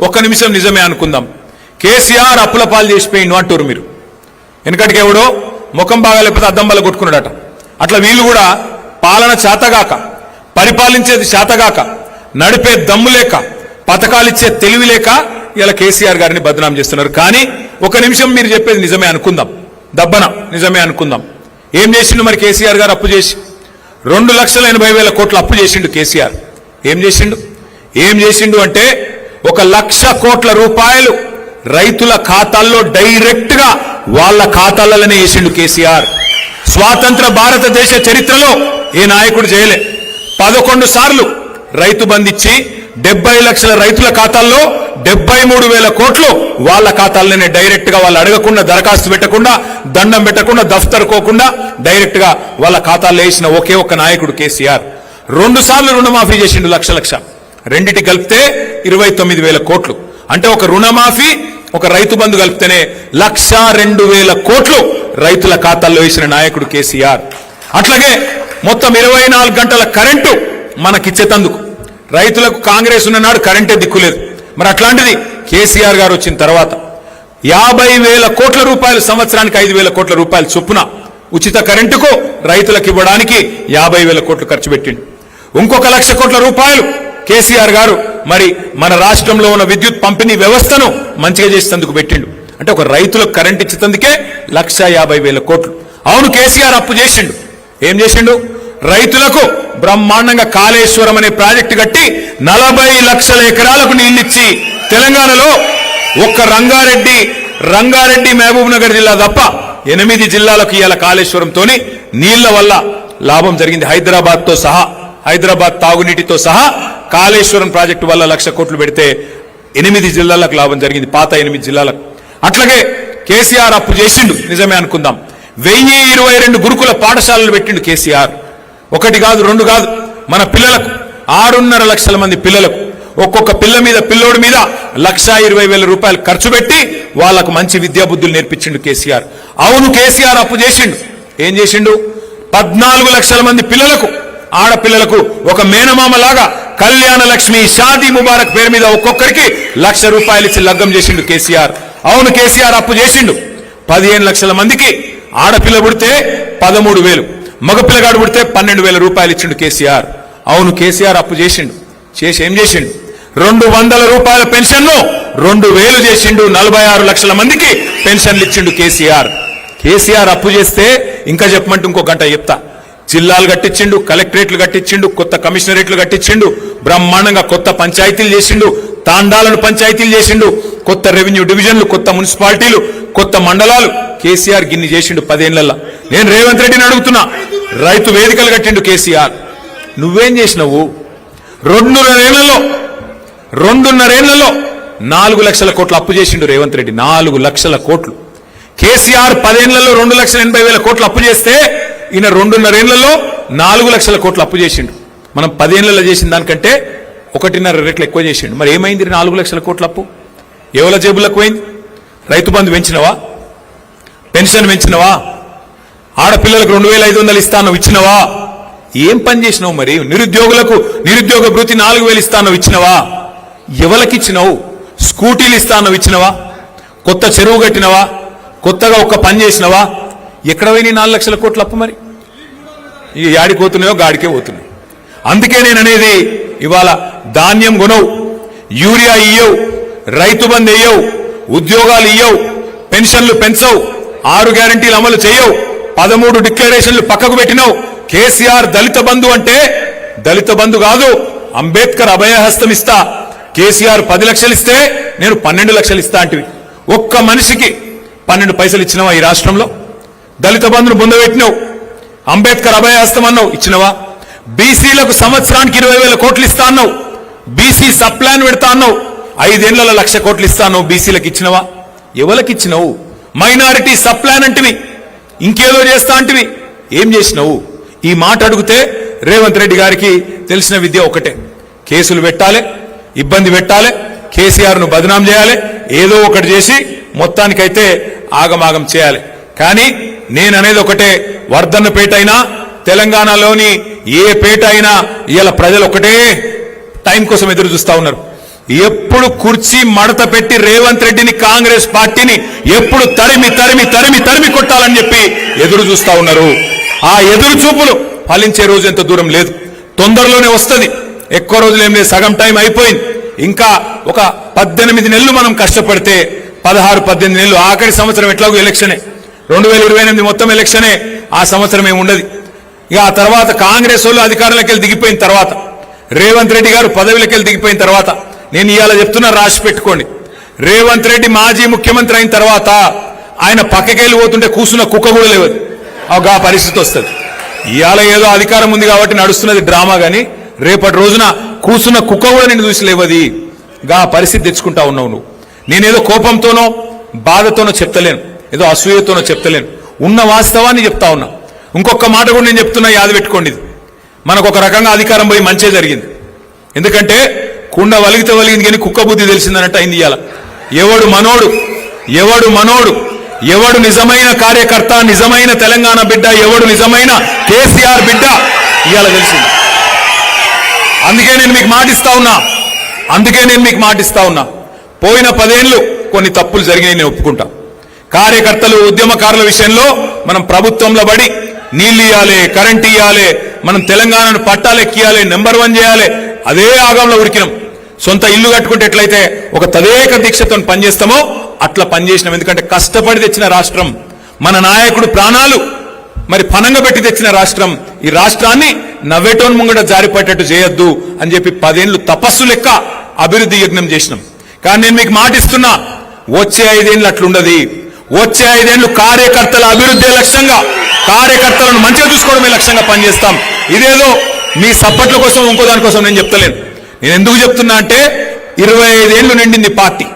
ఒక్క నిమిషం నిజమే అనుకుందాం. కేసీఆర్ అప్పుల పాలు చేసిపోయిండు అంటారు మీరు. వెనకటికి ఎవడో ముఖం బాగా లేకపోతే అద్దం బల్ల కొట్టుకున్నాడట. అట్లా వీళ్ళు కూడా పాలన చేతగాక, పరిపాలించేది చేతగాక, నడిపే దమ్ము లేక, పథకాలిచ్చే తెలివి లేక ఇలా కేసీఆర్ గారిని బదనాం చేస్తున్నారు. కానీ ఒక నిమిషం మీరు చెప్పేది నిజమే అనుకుందాం, దబ్బన నిజమే అనుకుందాం. ఏం చేసిండు మరి కేసీఆర్ గారు? అప్పు చేసి 2,80,000 కోట్ల అప్పు చేసిండు కేసీఆర్. ఏం చేసిండు అంటే 1,00,000 కోట్ల రూపాయలు రైతుల ఖాతాల్లో డైరెక్ట్ గా వాళ్ళ ఖాతాలలోనే వేసిండు కేసీఆర్. స్వాతంత్ర భారతదేశ చరిత్రలో ఏ నాయకుడు చేయలే. 11 సార్లు రైతు బంధించి 70 లక్షల రైతుల ఖాతాల్లో 73,000 కోట్లు వాళ్ళ ఖాతాల్లోనే డైరెక్ట్ గా, వాళ్ళు అడగకుండా, దరఖాస్తు పెట్టకుండా, దండం పెట్టకుండా, దఫ్తర్ కోకుండా డైరెక్ట్ గా వాళ్ళ ఖాతాల్లో వేసిన ఒకే ఒక్క నాయకుడు కేసీఆర్. 2 సార్లు రుణమాఫీ చేసిండు లక్ష. రెండిటి కలిపితే 29,000 కోట్లు. అంటే ఒక రుణమాఫీ, ఒక రైతు బంధు కలిపితేనే 1,02,000 కోట్లు రైతుల ఖాతాల్లో వేసిన నాయకుడు కేసీఆర్. అట్లాగే మొత్తం 24 గంటల కరెంటు మనకిచ్చేతందుకు రైతులకు కాంగ్రెస్ ఉన్న నాడు కరెంటే దిక్కులేదు. మరి అట్లాంటిది కేసీఆర్ గారు వచ్చిన తర్వాత 50,000 కోట్ల రూపాయలు, సంవత్సరానికి 5,000 కోట్ల రూపాయలు చొప్పున ఉచిత కరెంటుకు రైతులకు ఇవ్వడానికి 50,000 కోట్లు ఖర్చు పెట్టిండు. ఇంకొక 1,00,000 కోట్ల రూపాయలు కేసీఆర్ గారు మరి మన రాష్ట్రంలో ఉన్న విద్యుత్ పంపిణీ వ్యవస్థను మంచిగా చేసేందుకు పెట్టిండు. అంటే ఒక రైతులకు కరెంట్ ఇచ్చేందుకే 1,50,000 కోట్లు. అవును, కేసీఆర్ అప్పు చేసిండు. ఏం చేసిండు? రైతులకు బ్రహ్మాండంగా కాళేశ్వరం అనే ప్రాజెక్టు కట్టి 40 లక్షల ఎకరాలకు నీళ్లిచ్చి తెలంగాణలో ఒక్క రంగారెడ్డి మహబూబ్ నగర్ జిల్లా తప్ప 8 జిల్లాలకు ఇవాళ కాళేశ్వరంతోని నీళ్ల వల్ల లాభం జరిగింది. హైదరాబాద్ తాగునీటితో సహా కాళేశ్వరం ప్రాజెక్టు వల్ల 1,00,000 కోట్లు పెడితే 8 జిల్లాలకు లాభం జరిగింది, పాత 8 జిల్లాలకు. అట్లాగే కేసీఆర్ అప్పు చేసిండు, నిజమే అనుకుందాం. 1022 గురుకుల పాఠశాలలు పెట్టిండు కేసీఆర్. 1 కాదు 2 కాదు, మన పిల్లలకు 6.5 లక్షల మంది పిల్లలకు ఒక్కొక్క పిల్లోడి మీద 1,20,000 రూపాయలు ఖర్చు పెట్టి వాళ్లకు మంచి విద్యాబుద్ధులు నేర్పించిండు కేసీఆర్. అవును, కేసీఆర్ అప్పు చేసిండు. ఏం చేసిండు? 14 లక్షల మంది పిల్లలకు, ఆడపిల్లలకు ఒక మేనమామలాగా కళ్యాణ లక్ష్మి, షాదీ ముబారక్ పేరు మీద ఒక్కొక్కరికి 1,00,000 రూపాయలు ఇచ్చి లగ్గం చేసిండు కేసీఆర్. అవును, కేసీఆర్ అప్పు చేసిండు. 15 లక్షల మందికి ఆడపిల్ల పుడితే 13,000, మగపిల్లగాడు పుడితే 12,000 రూపాయలు ఇచ్చిండు కేసీఆర్. అవును, కేసీఆర్ అప్పు చేసిండు. చేసి ఏం చేసిండు? 200 రూపాయల పెన్షన్ను 2,000 చేసిండు. 46 లక్షల మందికి పెన్షన్లు ఇచ్చిండు కేసీఆర్. కేసీఆర్ అప్పు చేస్తే ఇంకా చెప్పమంటే ఇంకో గంట చెప్తా. జిల్లాలు కట్టించిండు, కలెక్టరేట్లు కట్టించిండు, కొత్త కమిషనరేట్లు కట్టించిండు, బ్రహ్మాండంగా కొత్త పంచాయతీలు చేసిండు, తాండాలను పంచాయతీలు చేసిండు, కొత్త రెవెన్యూ డివిజన్లు, కొత్త మున్సిపాలిటీలు, కొత్త మండలాలు. కేసీఆర్ గిన్ని చేసిండు 10 ఏళ్లలో. నేను రేవంత్ రెడ్డిని అడుగుతున్నా, రైతు వేదికలు కట్టిండు కేసీఆర్. నువ్వేం చేసినావు? 2.5 ఏళ్లలో 4 లక్షల కోట్లు అప్పు చేసిండు రేవంత్ రెడ్డి. 4 లక్షల కోట్లు. కేసీఆర్ 10 ఏళ్లలో 2,80,000 కోట్లు అప్పు చేస్తే ఈయన 2.5 ఏళ్లలో 4 లక్షల కోట్లు అప్పు చేసిండు. మనం 10 ఏళ్లలో చేసిన దానికంటే 1.5 రెట్లు ఎక్కువ చేసిండు. మరి ఏమైంది 4 లక్షల కోట్ల అప్పు? ఎవల జేబులకు పోయింది? రైతు బంధు పెంచినవా? పెన్షన్ పెంచినవా? ఆడపిల్లలకు 2,500 ఇస్తాను ఇచ్చినవా? ఏం పని చేసినావు? మరి నిరుద్యోగులకు నిరుద్యోగ భృతి 4,000 ఇస్తాను ఇచ్చినవా? ఎవలకిచ్చినావు? స్కూటీలు ఇస్తాను ఇచ్చినవా? కొత్త చెరువు కట్టినవా? కొత్తగా ఒక్క పని చేసినవా? ఎక్కడ పోయినాయి 4 లక్షల కోట్ల అప్పు? మరి ఇక యాడికి పోతున్నాయో గాడికే పోతున్నాయి. అందుకే నేను అనేది, ఇవాళ ధాన్యం కొనవు, యూరియా ఇయ్యవు, రైతు బంధు ఇయ్యవు, ఉద్యోగాలు ఇయ్యవు, పెన్షన్లు పెంచవు, 6 గ్యారంటీలు అమలు చేయవు, 13 డిక్లరేషన్లు పక్కకు పెట్టినావు. కేసీఆర్ దళిత బంధు అంటే దళిత బంధు కాదు, అంబేద్కర్ అభయహస్తం ఇస్తా. కేసీఆర్ 10 లక్షలు ఇస్తే నేను 12 లక్షలు ఇస్తా అంటివి. ఒక్క మనిషికి 12 పైసలు ఇచ్చినవా ఈ రాష్ట్రంలో? దళిత బంధును పొందబెట్టినావు, అంబేద్కర్ అభయహస్తం అన్నావు, ఇచ్చినవా? బీసీలకు సంవత్సరానికి 20,000 కోట్లు ఇస్తా అన్నావు, బీసీ సప్లాన్ పెడతా అన్నావు, 5 ఏళ్లలో 1,00,000 కోట్లు ఇస్తాను, బీసీలకు ఇచ్చినవా? ఎవరికి ఇచ్చినవు? మైనారిటీ సప్లాన్ అంటివి, ఇంకేదో చేస్తా అంటివి, ఏం చేసినవు? ఈ మాట అడిగితే రేవంత్ రెడ్డి గారికి తెలిసిన విద్య ఒకటే, కేసులు పెట్టాలి, ఇబ్బంది పెట్టాలి, కేసీఆర్ ను బదనాం చేయాలి, ఏదో ఒకటి చేసి మొత్తానికైతే ఆగమాగం చేయాలి. కానీ నేననేది ఒకటే, వర్ధన్నపేట అయినా తెలంగాణలోని ఏ పేట అయినా ఇవాళ ప్రజలు ఒకటే టైం కోసం ఎదురు చూస్తా ఉన్నారు. ఎప్పుడు కుర్చీ మడత పెట్టి రేవంత్ రెడ్డిని, కాంగ్రెస్ పార్టీని ఎప్పుడు తరిమి తరిమి తరిమి తరిమి కొట్టాలని చెప్పి ఎదురు చూస్తా ఉన్నారు. ఆ ఎదురు చూపులు ఫలించే రోజు ఎంత దూరం లేదు, తొందరలోనే వస్తుంది. ఎక్కువ రోజులు ఏం లేదు, సగం టైం అయిపోయింది. ఇంకా ఒక 18 నెలలు మనం కష్టపడితే 16-18 నెలలు, ఆఖరి సంవత్సరం ఎట్లాగో ఎలక్షనే, 2028 మొత్తం ఎలక్షనే, ఆ సంవత్సరం ఏమి ఉండదు. ఇక ఆ తర్వాత కాంగ్రెస్ వాళ్ళు అధికారంలోకి వెళ్ళి దిగిపోయిన తర్వాత, రేవంత్ రెడ్డి గారు పదవిలోకి వెళ్ళి దిగిపోయిన తర్వాత, నేను ఇవాళ చెప్తున్నా, రాసి పెట్టుకోండి, రేవంత్ రెడ్డి మాజీ ముఖ్యమంత్రి అయిన తర్వాత ఆయన పక్కకెళ్ళి పోతుంటే కూర్చున్న కుక్క కూడా లేవదు. ఆ పరిస్థితి వస్తుంది. ఇవాళ ఏదో అధికారం ఉంది కాబట్టి నడుస్తున్నది డ్రామా, గాని రేపటి రోజున కూర్చున్న కుక్క కూడా నేను చూసి లేవది. గా పరిస్థితి తెచ్చుకుంటా ఉన్నావు నువ్వు. నేనేదో కోపంతోనో బాధతోనో చెప్తలేను, ఏదో అసూయతోనో చెప్తలేను, ఉన్న వాస్తవాన్ని చెప్తా ఉన్నా. ఇంకొక మాట కూడా నేను చెప్తున్నా, యాద పెట్టుకోండి, ఇది మనకు ఒక రకంగా అధికారం పోయి మంచే జరిగింది. ఎందుకంటే కుండ వలిగితే వలిగింది కానీ కుక్క బుద్ధి తెలిసిందన్నట్టు అయింది. ఇవాళ ఎవడు మనోడు, ఎవడు నిజమైన కార్యకర్త, నిజమైన తెలంగాణ బిడ్డ, ఎవడు నిజమైన కేసీఆర్ బిడ్డ ఇవాళ తెలిసింది. అందుకే నేను మీకు మాటిస్తా ఉన్నా, పోయిన 10 ఏళ్లు కొన్ని తప్పులు జరిగినాయి, నేను ఒప్పుకుంటా. కార్యకర్తలు, ఉద్యమకారుల విషయంలో మనం ప్రభుత్వంలో పడి నీళ్లు ఇయ్యాలి, కరెంట్ ఇయ్యాలి, మనం తెలంగాణను పట్టాలెక్కియాలి, నెంబర్ 1 చేయాలి, అదే ఆగంలో ఉరికినాం. సొంత ఇల్లు కట్టుకుంటే ఎట్లయితే ఒక తదేక దీక్షతో పనిచేస్తామో అట్లా పనిచేసినాం. ఎందుకంటే కష్టపడి తెచ్చిన రాష్ట్రం, మన నాయకుడు ప్రాణాలు మరి పనంగా పెట్టి తెచ్చిన రాష్ట్రం, ఈ రాష్ట్రాన్ని నవ్వేటోన్ ముంగట జారిపట్టేట్టు చేయొద్దు అని చెప్పి 10 ఏళ్లు తపస్సు లెక్క అభివృద్ధి యజ్ఞం చేసినాం. కానీ నేను మీకు మాట ఇస్తున్నా, వచ్చే 5 ఏళ్ళు అట్లుండదు. వచ్చే 5 ఏళ్ళు కార్యకర్తల అభివృద్ధి లక్ష్యంగా, కార్యకర్తలను మంచిగా చూసుకోవడమే లక్ష్యంగా పనిచేస్తాం. ఇదేదో మీ సప్పట్ల కోసం ఇంకో దానికోసం నేను చెప్తలేను. నేను ఎందుకు చెప్తున్నా అంటే 25 ఏళ్లు నిండింది పార్టీ.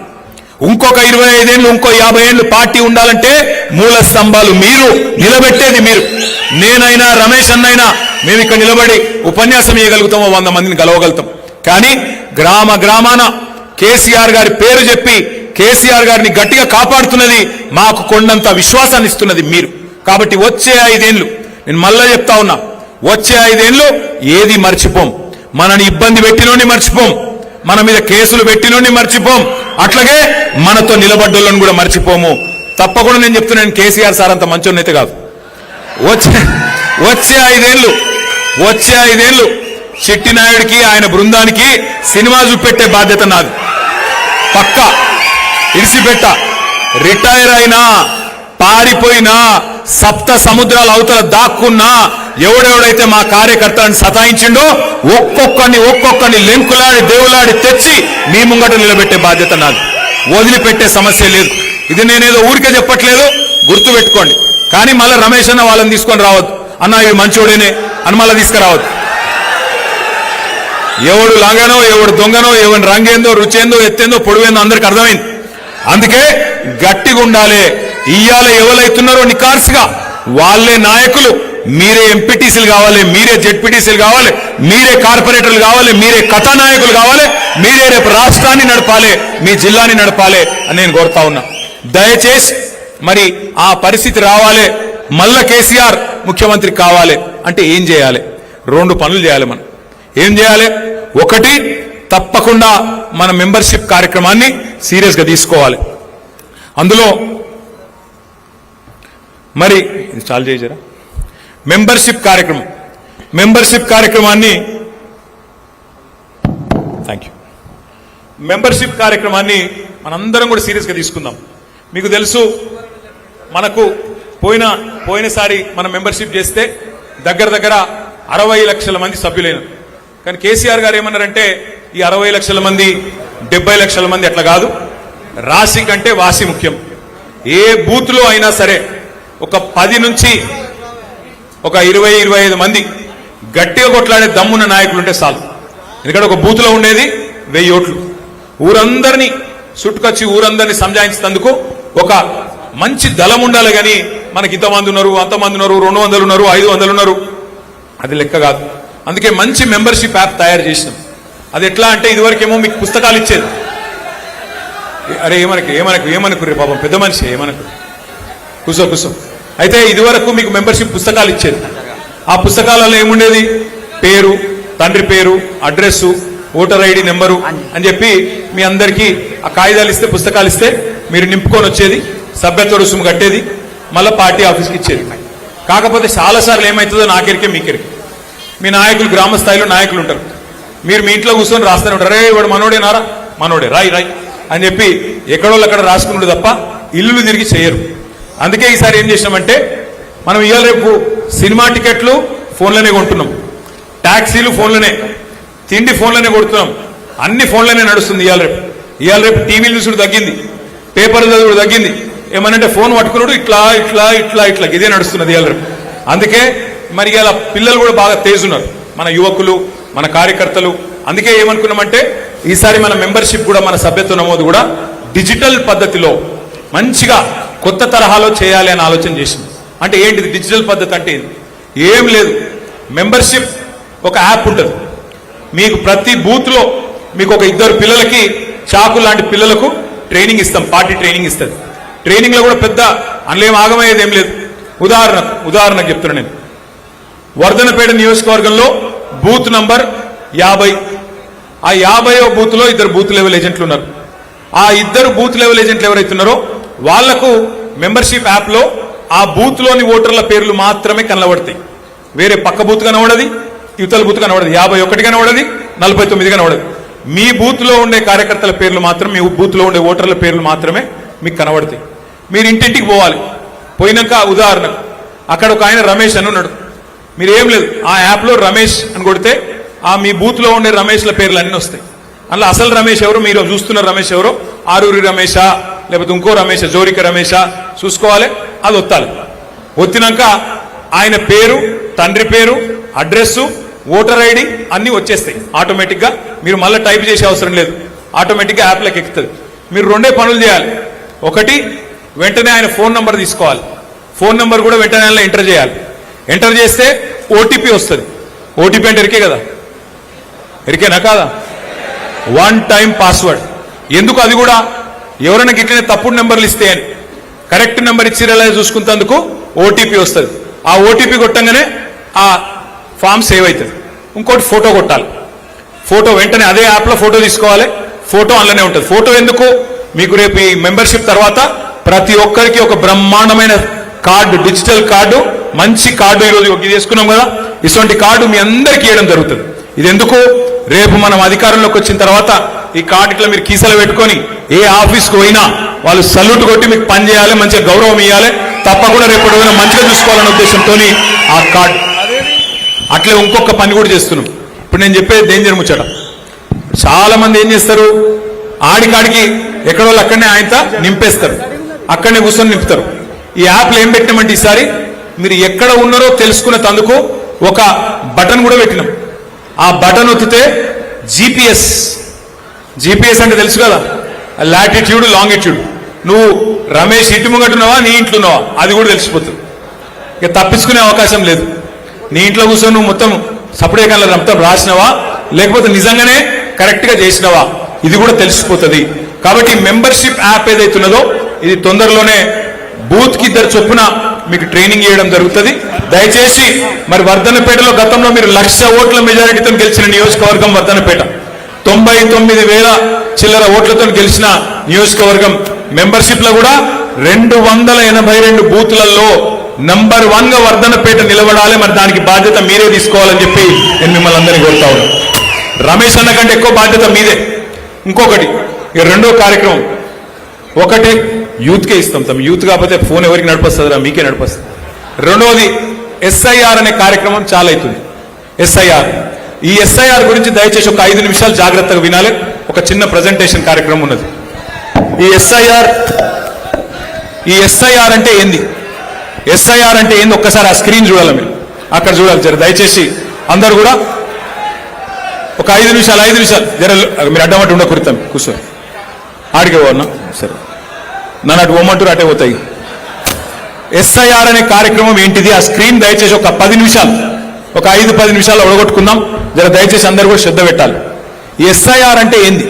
ఇంకొక 25 ఏళ్లు, ఇంకో 50 ఏళ్లు పార్టీ ఉండాలంటే మూల స్తంభాలు మీరు, నిలబెట్టేది మీరు. నేనైనా రమేష్ అన్నైనా మేము ఇక్కడ నిలబడి ఉపన్యాసం ఇవ్వగలుగుతామో 100 మందిని కలవగలుగుతాం. కానీ గ్రామ గ్రామాన కేసీఆర్ గారి పేరు చెప్పి కేసీఆర్ గారిని గట్టిగా కాపాడుతున్నది, మాకు కొండంత విశ్వాసాన్ని ఇస్తున్నది మీరు. కాబట్టి వచ్చే 5 ఏళ్లు నేను మళ్ళా చెప్తా ఉన్నా, వచ్చే 5 ఏళ్లు ఏది మర్చిపోం. మనని ఇబ్బంది పెట్టినోని మర్చిపోం, మన మీద కేసులు పెట్టినోని మర్చిపోం, అట్లాగే మనతో నిలబడ్డోళ్ళని కూడా మర్చిపోము. తప్పకుండా నేను చెప్తున్నాను, కేసీఆర్ సార్ అంత మంచోన్నైతే కాదు. వచ్చే 5 ఏళ్లు చిట్టినాయుడికి ఆయన బృందానికి సినిమా చూపెట్టే బాధ్యత నాది. పక్కా ఇడిసిపెట్ట. రిటైర్ అయినా, పారిపోయినా, సప్త సముద్రాల అవతల దాక్కున్నా ఎవడెవడైతే మా కార్యకర్తలను సతాయించిండో ఒక్కొక్కని లెంకులాడి దేవులాడి తెచ్చి మీ ముంగట నిలబెట్టే బాధ్యత నాది. వదిలిపెట్టే సమస్య లేదు. ఇది నేనేదో ఊరికే చెప్పట్లేదు, గుర్తు పెట్టుకోండి. కానీ మళ్ళీ రమేష్ అన్న వాళ్ళని తీసుకొని రావద్దు, అన్న ఇవి మంచోడేనే అని మళ్ళీ తీసుకురావద్దు. ఎవడు లాగానో, ఎవడు దొంగనో, ఎవరి రంగేందో, రుచేందో, ఎత్తేందో, పొడువేందో అందరికి అర్థమైంది. అందుకే గట్టిగా ఉండాలి. ఇయ్యాల ఎవరైతున్నారో నికార్సుగా వాళ్ళే నాయకులు. మీరే ఎంపీటీసీలు కావాలి, మీరే జెడ్పీటీసీలు కావాలి, మీరే కార్పొరేటర్లు కావాలి, మీరే కథానాయకులు కావాలి, మీరే రేపు రాష్ట్రాన్ని నడపాలి, మీ జిల్లాని నడపాలి అని నేను కోరుతా ఉన్నా. దయచేసి మరి ఆ పరిస్థితి రావాలి, మళ్ళా కేసీఆర్ ముఖ్యమంత్రి కావాలి అంటే ఏం చేయాలి? 2 పనులు చేయాలి. మనం ఏం చేయాలి? ఒకటి, తప్పకుండా మన మెంబర్షిప్ కార్యక్రమాన్ని సీరియస్ గా తీసుకోవాలి. అందులో మరి చాలు చేయరా మెంబర్షిప్ కార్యక్రమాన్ని థ్యాంక్ యూ. మెంబర్షిప్ కార్యక్రమాన్ని మనందరం కూడా సీరియస్ గా తీసుకుందాం. మీకు తెలుసు, మనకు పోయినసారి మనం మెంబర్షిప్ చేస్తే దగ్గర 60 లక్షల మంది సభ్యులైనారు. కానీ కేసీఆర్ గారు ఏమన్నారంటే ఈ 60 లక్షల మంది 70 లక్షల మంది అట్లా కాదు, రాశి కంటే వాసి ముఖ్యం. ఏ బూత్ లో అయినా సరే ఒక 10 నుంచి ఒక 20-25 మంది గట్టిగా కొట్లాడే దమ్మున్న నాయకులు ఉంటే చాలు. ఎందుకంటే ఒక బూత్ లో ఉండేది 1000 ఓట్లు. ఊరందరినీ చుట్టుకొచ్చి ఊరందరినీ సంజాయించేందుకు ఒక మంచి దళం ఉండాలి. కానీ మనకి ఇంతమంది ఉన్నారు, అంతమంది ఉన్నారు, 200 ఉన్నారు, 500 ఉన్నారు, అది లెక్క కాదు. అందుకే మంచి మెంబర్షిప్ యాప్ తయారు చేసినాం. అది ఎట్లా అంటే ఇదివరకేమో మీకు పుస్తకాలు ఇచ్చేది. అరే ఏమనుకు రే పాపం పెద్ద మనిషి ఏమనుకు కూసో. అయితే ఇదివరకు మీకు మెంబర్షిప్ పుస్తకాలు ఇచ్చేది. ఆ పుస్తకాలలో ఏముండేది? పేరు, తండ్రి పేరు, అడ్రస్సు, ఓటర్ ఐడి నెంబరు అని చెప్పి మీ అందరికీ ఆ కాగితాలు ఇస్తే, పుస్తకాలు ఇస్తే మీరు నింపుకొని వచ్చేది, సభ్యత్వ రుసుము కట్టేది, మళ్ళీ పార్టీ ఆఫీస్కి ఇచ్చేది. కాకపోతే చాలాసార్లు ఏమవుతుందో నాకెరికే మీకెరికే, మీ నాయకులు గ్రామ స్థాయిలో నాయకులు ఉంటారు, మీరు మీ ఇంట్లో కూర్చొని రాస్తూనే ఉంటారు. రే వాడు మనోడేనారా, మనోడే, రాయి అని చెప్పి ఎక్కడోళ్ళు అక్కడ రాసుకున్నాడు తప్ప ఇల్లులు తిరిగి చేయరు. అందుకే ఈసారి ఏం చేసినామంటే, మనం ఇవాళ రేపు సినిమా టికెట్లు ఫోన్లోనే కొంటున్నాం, ట్యాక్సీలు ఫోన్లోనే, తిండి ఫోన్లోనే కొడుతున్నాం, అన్ని ఫోన్లోనే నడుస్తుంది. ఇవాళ రేపు టీవీలు చూసుడు తగ్గింది, పేపర్లు చదువుడు తగ్గింది. ఏమనంటే ఫోన్ పట్టుకున్నాడు ఇట్లా ఇదే నడుస్తున్నది ఇవాళ రేపు. అందుకే మరి ఇలా పిల్లలు కూడా బాగా తేజున్నారు, మన యువకులు, మన కార్యకర్తలు. అందుకే ఏమనుకున్నామంటే ఈసారి మన మెంబర్షిప్ కూడా, మన సభ్యత్వ నమోదు కూడా డిజిటల్ పద్ధతిలో మంచిగా కొత్త తరహాలో చేయాలి అని ఆలోచన చేసింది. అంటే ఏంటిది డిజిటల్ పద్ధతి అంటే? ఏం లేదు, మెంబర్షిప్ ఒక యాప్ ఉంటుంది. మీకు ప్రతి బూత్ లో మీకు ఒక 2 పిల్లలకి, చాకు లాంటి పిల్లలకు ట్రైనింగ్ ఇస్తాం, పార్టీ ట్రైనింగ్ ఇస్తుంది. ట్రైనింగ్ లో కూడా పెద్ద అందులో ఏం ఆగమయ్యేది ఏం లేదు. ఉదాహరణకు చెప్తున్నా నేను, వర్ధనపేట నియోజకవర్గంలో బూత్ నంబర్ 50, ఆ 50వ బూత్ లో 2 బూత్ లెవెల్ ఏజెంట్లు ఉన్నారు. ఆ 2 బూత్ లెవెల్ ఏజెంట్లు ఎవరైతున్నారో వాళ్లకు మెంబర్షిప్ యాప్ లో ఆ బూత్ లోని ఓటర్ల పేర్లు మాత్రమే కనబడతాయి. వేరే పక్క బూత్ కనబడది, యువతల బూత్ కనబడదు, 51 కనబడది, 49 కనబడదు. మీ బూత్ లో ఉండే కార్యకర్తల పేర్లు మాత్రం, మీ బూత్ లో ఉండే ఓటర్ల పేర్లు మాత్రమే మీకు కనబడతాయి. మీరు ఇంటింటికి పోవాలి. పోయినాక ఉదాహరణకు అక్కడ ఒక ఆయన రమేష్ అని ఉన్నాడు. మీరు ఏం లేదు, ఆ యాప్లో రమేష్ అని కొడితే ఆ మీ బూత్లో ఉండే రమేష్ల పేర్లు అన్నీ వస్తాయి. అందులో అసలు రమేష్ ఎవరు, మీరు చూస్తున్న రమేష్ ఎవరో, ఆరూరి రమేషా లేకపోతే ఇంకో రమేష, జోరిక రమేషా చూసుకోవాలి. అది ఒత్తాలి. ఒత్తినాక ఆయన పేరు, తండ్రి పేరు, అడ్రస్సు, ఓటర్ ఐడి అన్నీ వచ్చేస్తాయి ఆటోమేటిక్గా. మీరు మళ్ళీ టైప్ చేసే అవసరం లేదు, ఆటోమేటిక్గా యాప్లోకి ఎక్కుతుంది. మీరు రెండే పనులు చేయాలి. ఒకటి, వెంటనే ఆయన ఫోన్ నంబర్ తీసుకోవాలి. ఫోన్ నంబర్ కూడా వెంటనే ఆయన ఎంటర్ చేయాలి. ఎంటర్ చేస్తే ఓటీపీ వస్తుంది. ఓటీపీ అంటే ఎరికే కదా, ఎరికేనా కాదా? 1 టైం పాస్వర్డ్. ఎందుకు అది కూడా? ఎవరైనా గిట్లనే తప్పుడు నెంబర్లు ఇస్తే అని, కరెక్ట్ నెంబర్ ఇచ్చిరేలా చూసుకున్నందుకు ఓటీపీ వస్తుంది. ఆ ఓటీపీ కొట్టంగానే ఆ ఫామ్ సేవ్ అవుతుంది. ఇంకోటి ఫోటో కొట్టాలి. ఫోటో వెంటనే అదే యాప్లో ఫోటో తీసుకోవాలి. ఫోటో అందులోనే ఉంటుంది. ఫోటో ఎందుకు? మీకు రేపు ఈ మెంబర్షిప్ తర్వాత ప్రతి ఒక్కరికి ఒక బ్రహ్మాండమైన కార్డు, డిజిటల్ కార్డు, మంచి కార్డు ఈరోజు ఇది చేసుకున్నాం కదా, ఇటువంటి కార్డు మీ అందరికీ ఇవ్వడం జరుగుతుంది. ఇది ఎందుకు? రేపు మనం అధికారంలోకి వచ్చిన తర్వాత ఈ కార్డు ఇట్లా మీరు కీసలు పెట్టుకొని ఏ ఆఫీస్కి పోయినా వాళ్ళు సల్యూట్ కొట్టి మీకు పని చేయాలి, మంచిగా గౌరవం ఇవ్వాలి, తప్పకుండా రేపు మంచిగా చూసుకోవాలనే ఉద్దేశంతో ఆ కార్డు. అట్లే ఇంకొక పని కూడా చేస్తున్నాం. ఇప్పుడు నేను చెప్పేది డేంజర్ ముచ్చట. చాలా మంది ఏం చేస్తారు, ఆడికాడికి ఎక్కడో అక్కడనే ఆయనతో నింపేస్తారు, అక్కడనే కూర్చొని నింపుతారు. ఈ యాప్లో ఏం పెట్టినామంటే ఈసారి మీరు ఎక్కడ ఉన్నారో తెలుసుకునే తందుకు ఒక బటన్ కూడా పెట్టినాం. ఆ బటన్ ఒత్తితే జీపీఎస్ అంటే తెలుసు కదా, లాటిట్యూడ్, లాంగిట్యూడ్, నువ్వు రమేష్ ఇంటి ముంగట్టున్నావా, నీ ఇంట్లో ఉన్నావా, అది కూడా తెలిసిపోతుంది. ఇక తప్పించుకునే అవకాశం లేదు. నీ ఇంట్లో కూర్చొని నువ్వు మొత్తం సపడే కన్నా మొత్తం రాసినవా, లేకపోతే నిజంగానే కరెక్ట్గా చేసినవా, ఇది కూడా తెలిసిపోతుంది. కాబట్టి మెంబర్షిప్ యాప్ ఏదైతున్నదో ఇది తొందరలోనే బూత్కి 2 చొప్పున మీకు ట్రైనింగ్ చేయడం జరుగుతుంది. దయచేసి మరి వర్ధన్నపేటలో గతంలో మీరు 1,00,000 ఓట్ల మెజారిటీతో గెలిచిన నియోజకవర్గం వర్ధన్నపేట, 99,000 చిల్లర ఓట్లతో గెలిచిన నియోజకవర్గం. మెంబర్షిప్ లో కూడా 282 బూత్లలో నంబర్ 1 గా వర్ధన్నపేట నిలబడాలి. మరి దానికి బాధ్యత మీరే తీసుకోవాలని చెప్పి నేను మిమ్మల్ని అందరినీ కోరుతా ఉన్నాను. రమేష్ అన్న కంటే ఎక్కువ బాధ్యత మీదే. ఇంకొకటి, ఇక రెండో కార్యక్రమం, ఒకటి యూత్కే ఇస్తాం. తమ యూత్ కాకపోతే ఫోన్ ఎవరికి నడిపిస్తుందిరా, మీకే నడిపిస్తుంది. రెండవది ఎస్ఐఆర్ అనే కార్యక్రమం చాలా అవుతుంది. ఎస్ఐఆర్, ఈ ఎస్ఐఆర్ గురించి దయచేసి ఒక 5 నిమిషాలు జాగ్రత్తగా వినాలి. ఒక చిన్న ప్రజెంటేషన్ కార్యక్రమం ఉన్నది. ఈ ఎస్ఐఆర్ అంటే ఏంది, ఎస్ఐఆర్ అంటే ఏంది ఒక్కసారి ఆ స్క్రీన్ చూడాలి, మీరు అక్కడ చూడాలి. జర దయచేసి అందరు కూడా ఒక 5 నిమిషాలు జర మీరు అడ్డమట్టు ఉండకూడతాం, కూర్చొని ఆడికే పోన్నా సరే, నన్ను అటు పోమంటారు అటే పోతాయి. ఎస్ఐఆర్ అనే కార్యక్రమం ఏంటిది, ఆ స్క్రీన్ దయచేసి ఒక 10 నిమిషాలు, ఒక 5-10 నిమిషాలు ఒడగొట్టుకుందాం. జర దయచేసి అందరు కూడా శ్రద్ధ పెట్టాలి. ఈ ఎస్ఐఆర్ అంటే ఏంది?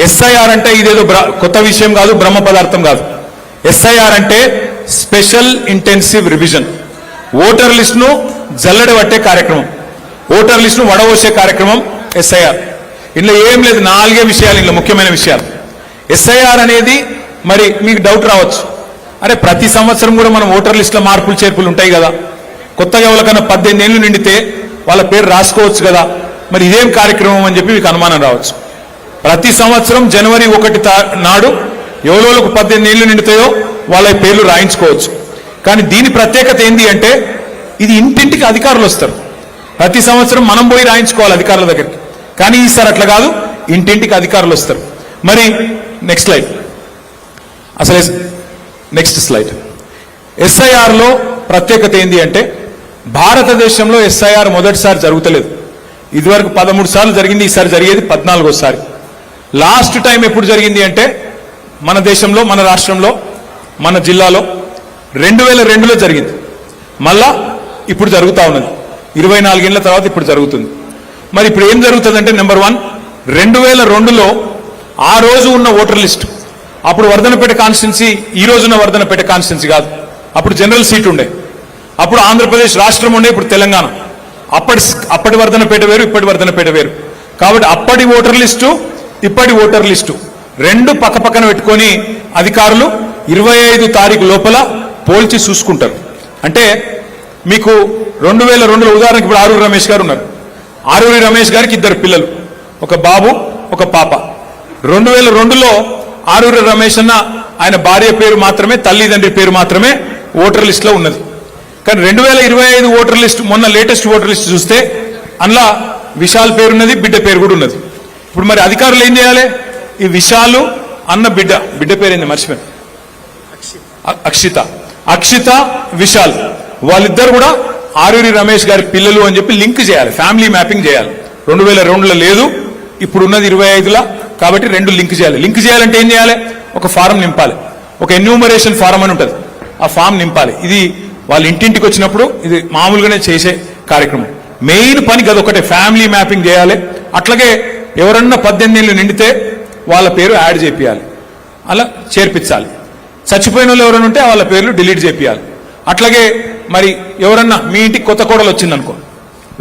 ఎస్ఐఆర్ అంటే ఇదేదో కొత్త విషయం కాదు, బ్రహ్మ పదార్థం కాదు. ఎస్ఐఆర్ అంటే స్పెషల్ ఇంటెన్సివ్ రివిజన్. ఓటర్ లిస్టును జల్లెడ పట్టే కార్యక్రమం, ఓటర్ లిస్టును వడవోసే కార్యక్రమం ఎస్ఐఆర్. ఇందులో ఏం లేదు, 4 విషయాలు, ఇందులో ముఖ్యమైన విషయాలు. ఎస్ఐఆర్ అనేది మరి మీకు డౌట్ రావచ్చు, అరే ప్రతి సంవత్సరం కూడా మనం ఓటర్ లిస్టులో మార్పులు చేర్పులు ఉంటాయి కదా, కొత్తగా ఎవరికన్నా 18 ఏళ్ళు నిండితే వాళ్ళ పేరు రాసుకోవచ్చు కదా, మరి ఇదేం కార్యక్రమం అని చెప్పి మీకు అనుమానం రావచ్చు. ప్రతి సంవత్సరం జనవరి 1 నాడు ఎవరోళ్ళకు 18 ఏళ్ళు నిండుతాయో వాళ్ళ పేర్లు రాయించుకోవచ్చు. కానీ దీని ప్రత్యేకత ఏంటి అంటే ఇది ఇంటింటికి అధికారులు వస్తారు. ప్రతి సంవత్సరం మనం పోయి రాయించుకోవాలి అధికారుల దగ్గరికి, కానీ ఈసారి అట్లా కాదు, ఇంటింటికి అధికారులు వస్తారు. మరి నెక్స్ట్ స్లైడ్, అసలు నెక్స్ట్ స్లైడ్. ఎస్ఐఆర్లో ప్రత్యేకత ఏంటి అంటే భారతదేశంలో ఎస్ఐఆర్ మొదటిసారి జరుగుతలేదు. ఇదివరకు 13 సార్లు జరిగింది, ఈసారి జరిగేది 14వ. లాస్ట్ టైం ఎప్పుడు జరిగింది అంటే మన దేశంలో, మన రాష్ట్రంలో, మన జిల్లాలో 2002లో జరిగింది. మళ్ళా ఇప్పుడు జరుగుతూ ఉన్నది, 24 ఏళ్ల తర్వాత ఇప్పుడు జరుగుతుంది. మరి ఇప్పుడు ఏం జరుగుతుందంటే నెంబర్ 1, 2002లో ఆ రోజు ఉన్న ఓటర్ లిస్ట్, అప్పుడు వర్ధన్నపేట కాన్స్టిట్యున్సీ ఈ రోజున్న వర్ధన్నపేట కాన్స్టిట్యున్సీ కాదు, అప్పుడు జనరల్ సీట్ ఉండే, అప్పుడు ఆంధ్రప్రదేశ్ రాష్ట్రం ఉండే, ఇప్పుడు తెలంగాణ. అప్పటి వర్ధన్నపేట వేరు, ఇప్పటి వర్ధన్నపేట వేరు. కాబట్టి అప్పటి ఓటర్ లిస్టు, ఇప్పటి ఓటర్ లిస్టు రెండు పక్కపక్కన పెట్టుకొని అధికారులు 25 తారీఖు లోపల పోల్చి చూసుకుంటారు. అంటే మీకు 2002లో ఉదాహరణకి ఇప్పుడు ఆరూరి రమేష్ గారు ఉన్నారు. ఆరూరి రమేష్ గారికి 2 పిల్లలు, ఒక బాబు, ఒక పాప. 2002లో ఆరూరి రమేష్ అన్న ఆయన భార్య పేరు మాత్రమే, తల్లిదండ్రి పేరు మాత్రమే ఓటర్ లిస్టులో ఉన్నది. కానీ 2025 ఓటర్ లిస్ట్, మొన్న లేటెస్ట్ ఓటర్ లిస్ట్ చూస్తే అందులో విశాల్ పేరున్నది, బిడ్డ పేరు కూడా ఉన్నది. ఇప్పుడు మరి అధికారులు ఏం చేయాలి? ఈ విశాలు అన్న బిడ్డ పేరేంది మర్చిపోయాను, అక్షిత విశాల్ వాళ్ళిద్దరు కూడా ఆరూరి రమేష్ గారి పిల్లలు అని చెప్పి లింక్ చేయాలి, ఫ్యామిలీ మ్యాపింగ్ చేయాలి. 2002లో లేదు, ఇప్పుడు ఉన్నది 25లో, కాబట్టి రెండు లింక్ చేయాలి. లింక్ చేయాలంటే ఏం చేయాలి? ఒక ఫారం నింపాలి, ఒక ఎన్యూమరేషన్ ఫారం అని ఉంటుంది, ఆ ఫామ్ నింపాలి. ఇది వాళ్ళ ఇంటింటికి వచ్చినప్పుడు ఇది మామూలుగానే చేసే కార్యక్రమం. మెయిన్ పని గదొకటే, ఫ్యామిలీ మ్యాపింగ్ చేయాలి. అట్లాగే ఎవరన్నా 18 ఏళ్ళు నిండితే వాళ్ళ పేరు యాడ్ చేపియాలి, అలా చేర్పించాలి. చచ్చిపోయిన వాళ్ళు ఎవరైనా ఉంటే వాళ్ళ పేర్లు డిలీట్ చేపియాలి. అట్లాగే మరి ఎవరన్నా మీ ఇంటికి కొత్త కోడలు వచ్చిందనుకో,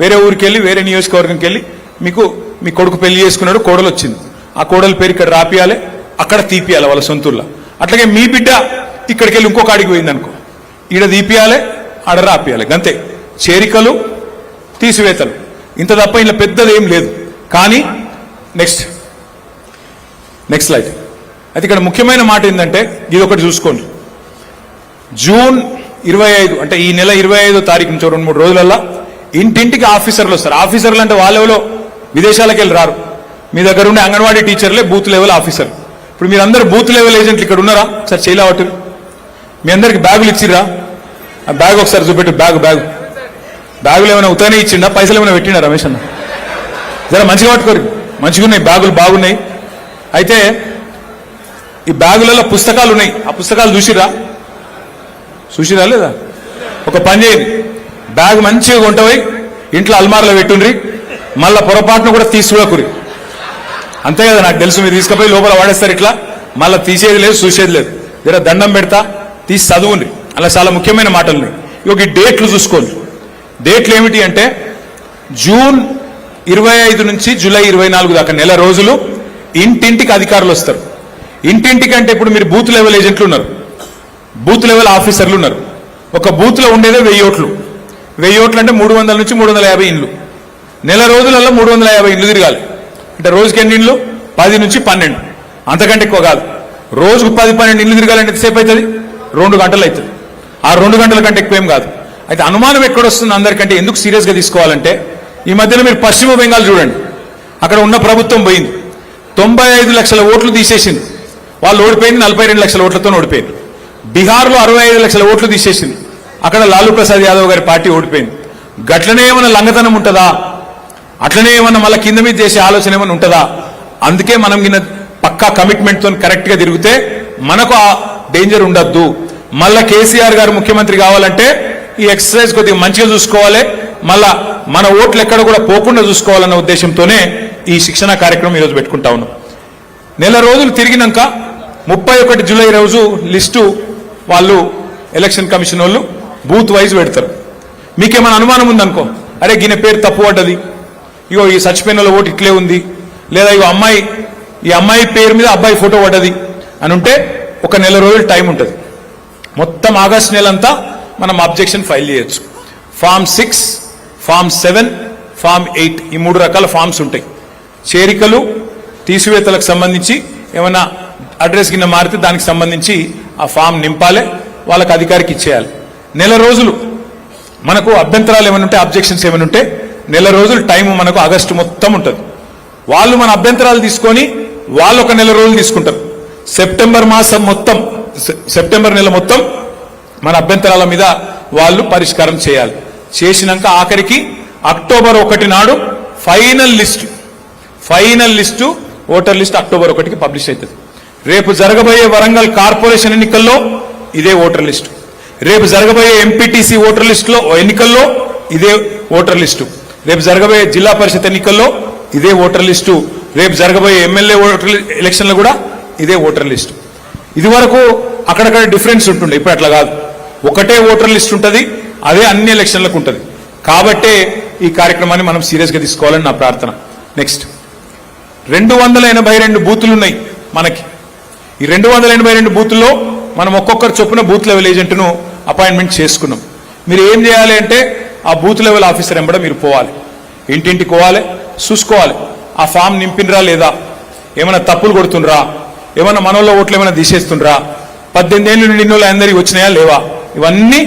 వేరే ఊరికి వెళ్ళి వేరే నియోజకవర్గంకి వెళ్ళి మీకు మీ కొడుకు పెళ్లి చేసుకున్నాడు, కోడలు వచ్చింది, ఆ కోడల పేరు ఇక్కడ రాపియాలి, అక్కడ తీపియాలి వాళ్ళ సొంతూరులో. అట్లాగే మీ బిడ్డ ఇక్కడికి వెళ్ళి ఇంకొక ఆడికి పోయిందనుకో, ఈడ తీపియాలి, ఆడ రాపియాలి. గంతే, చేరికలు తీసివేతలు, ఇంత తప్ప ఇలా పెద్దది ఏం లేదు. కానీ నెక్స్ట్ స్లైడ్. అయితే ఇక్కడ ముఖ్యమైన మాట ఏంటంటే ఇది ఒకటి చూసుకోండి. జూన్ 25 అంటే ఈ నెల 25వ తారీఖు నుంచి 2-3 రోజులల్లా ఇంటింటికి ఆఫీసర్లు వస్తారు. ఆఫీసర్లు అంటే వాళ్ళెవలో విదేశాలకు వెళ్ళి రారు, మీ దగ్గర ఉండే అంగన్వాడీ టీచర్లే బూత్ లెవెల్ ఆఫీసర్. ఇప్పుడు మీరందరూ బూత్ లెవెల్ ఏజెంట్లు ఇక్కడ ఉన్నారా? సార్ చేయలేవట్టు, మీ అందరికి బ్యాగులు ఇచ్చిర్రా? ఆ బ్యాగ్ ఒకసారి చూపెట్టు, బ్యాగులు ఏమైనా ఉత్తనే ఇచ్చిండా, పైసలు ఏమైనా పెట్టిండా రమేష్ అన్న? జర మంచిగా పట్టుకోరు, మంచిగా ఉన్నాయి బ్యాగులు, బాగున్నాయి. అయితే ఈ బ్యాగులలో పుస్తకాలు ఉన్నాయి, ఆ పుస్తకాలు చూసిరా లేదా? ఒక పని చేయండి, బ్యాగ్ మంచిగా కొంటపోయి ఇంట్లో అల్మార్లో పెట్టుండ్రి, మళ్ళా పొరపాటును కూడా తీసుకురాకురి. అంతే కదా, నాకు తెలుసు మీరు తీసుకుపోయి లోపల వాడేస్తారు, ఇట్లా మళ్ళీ తీసేది లేదు, చూసేది లేదు. జర దండం పెడతా తీసి చదువుంది, అలా చాలా ముఖ్యమైన మాటలు ఉన్నాయి. ఇక ఈ డేట్లు చూసుకోండి. డేట్లు ఏమిటి అంటే జూన్ 25 నుంచి జూలై 24 దాకా నెల రోజులు ఇంటింటికి అధికారులు వస్తారు. ఇంటింటికి అంటే ఇప్పుడు మీరు బూత్ లెవెల్ ఏజెంట్లు ఉన్నారు, బూత్ లెవెల్ ఆఫీసర్లు ఉన్నారు. ఒక బూత్ లో ఉండేదే 1000 ఓట్లు. 1000 ఓట్లు అంటే 300 నుంచి 350 ఇండ్లు. నెల రోజులలో 350 ఇండ్లు తిరగాలి. అంటే రోజుకి ఎన్ని ఇండ్లు? 10 నుంచి 12, అంతకంటే ఎక్కువ కాదు. రోజుకు 10-12 ఇండ్లు తిరగాలంటే ఎంతసేపు అవుతుంది? 2 గంటలు అవుతుంది. ఆ 2 గంటల కంటే ఎక్కువేం కాదు. అయితే అనుమానం ఎక్కడొస్తుంది అందరికంటే, ఎందుకు సీరియస్ గా తీసుకోవాలంటే ఈ మధ్యలో మీరు పశ్చిమ బెంగాల్ చూడండి, అక్కడ ఉన్న ప్రభుత్వం పోయింది, 95 లక్షల ఓట్లు తీసేసింది, వాళ్ళు ఓడిపోయింది 42 లక్షల ఓట్లతో ఓడిపోయింది. బీహార్లో 65 లక్షల ఓట్లు తీసేసింది, అక్కడ లాలూ ప్రసాద్ యాదవ్ గారి పార్టీ ఓడిపోయింది. గట్లనే ఏమన్నా లంగతనం ఉంటుందా? అట్లనే ఏమన్నా మళ్ళీ కింద మీద చేసే ఆలోచన ఏమన్నా ఉంటుందా? అందుకే మనం పక్కా కమిట్మెంట్ తో కరెక్ట్ గా తిరిగితే మనకు ఆ డేంజర్ ఉండద్దు. మళ్ళా కేసీఆర్ గారు ముఖ్యమంత్రి కావాలంటే ఈ ఎక్సర్సైజ్ కొద్దిగా మంచిగా చూసుకోవాలి, మళ్ళా మన ఓట్లు ఎక్కడ కూడా పోకుండా చూసుకోవాలన్న ఉద్దేశంతోనే ఈ శిక్షణ కార్యక్రమం ఈరోజు పెట్టుకుంటా ఉన్నాం. నెల రోజులు తిరిగినాక 31 జూలై రోజు లిస్టు వాళ్ళు ఎలక్షన్ కమిషన్ వాళ్ళు బూత్ వైజ్ పెడతారు. మీకేమైనా అనుమానం ఉందనుకో, అరే గిన పేరు తప్పు పడ్డది, ఇగో ఈ చచ్చిపోయిన ఓటు ఇట్లే ఉంది, లేదా ఇగో ఈ అమ్మాయి పేరు మీద అబ్బాయి ఫోటో పడ్డది అని ఉంటే ఒక నెల రోజులు టైం ఉంటుంది. మొత్తం ఆగస్టు నెలంతా మనం అబ్జెక్షన్ ఫైల్ చేయొచ్చు. ఫామ్ 6, ఫామ్ 7, ఫామ్ 8 ఈ 3 రకాల ఫామ్స్ ఉంటాయి. చేరికలు తీసివేతలకు సంబంధించి ఏమైనా అడ్రస్ కింద మారితే దానికి సంబంధించి ఆ ఫామ్ నింపాలి, వాళ్ళకి అధికారికి ఇచ్చేయాలి. నెల రోజులు మనకు అభ్యంతరాలు ఏమైనా ఉంటే, అబ్జెక్షన్స్ ఏమైనా ఉంటే నెల రోజులు టైం మనకు ఆగస్టు మొత్తం ఉంటుంది. వాళ్ళు మన అభ్యంతరాలు తీసుకొని వాళ్ళు ఒక నెల రోజులు తీసుకుంటారు. సెప్టెంబర్ నెల మొత్తం మన అభ్యంతరాల మీద వాళ్ళు పరిష్కారం చేయాలి. చేసినాక ఆఖరికి అక్టోబర్ 1 నాడు final list voter list October 1కి పబ్లిష్ అవుతుంది. రేపు జరగబోయే వరంగల్ కార్పొరేషన్ ఎన్నికల్లో ఇదే ఓటర్ లిస్టు, రేపు జరగబోయే ఎంపీటీసీ ఓటర్ లిస్టులో ఎన్నికల్లో ఇదే ఓటర్ లిస్టు, రేపు జరగబోయే జిల్లా పరిషత్ ఎన్నికల్లో ఇదే ఓటర్ లిస్టు, రేపు జరగబోయే ఎమ్మెల్యే ఓటర్ ఎలక్షన్లో కూడా ఇదే ఓటర్ లిస్టు. ఇది వరకు అక్కడక్కడ డిఫరెన్స్ ఉంటుండే, ఇప్పుడు అట్లా కాదు, ఒకటే ఓటర్ లిస్ట్ ఉంటుంది, అదే అన్ని ఎలక్షన్లకు ఉంటుంది. కాబట్టే ఈ కార్యక్రమాన్ని మనం సీరియస్ గా తీసుకోవాలని నా ప్రార్థన. నెక్స్ట్ 282 బూతులు ఉన్నాయి మనకి. ఈ 282 బూతుల్లో మనం ఒక్కొక్కరు చొప్పున బూత్ లెవెల్ ఏజెంట్ను అపాయింట్మెంట్ చేసుకున్నాం. మీరు ఏం చేయాలి అంటే ఆ బూత్ లెవెల్ ఆఫీసర్ వెంబడ మీరు పోవాలి, ఇంటింటికి పోవాలి, చూసుకోవాలి ఆ ఫామ్ నింపినరా లేదా, ఏమైనా తప్పులు కొడుతుండ్రా, ఏమైనా మనోళ్ళ ఓట్లు ఏమైనా తీసేస్తుండ్రా, 18 ఏళ్ళు నిండిన వాళ్ళు అందరికి వచ్చినాయా లేవా, ఇవన్నీ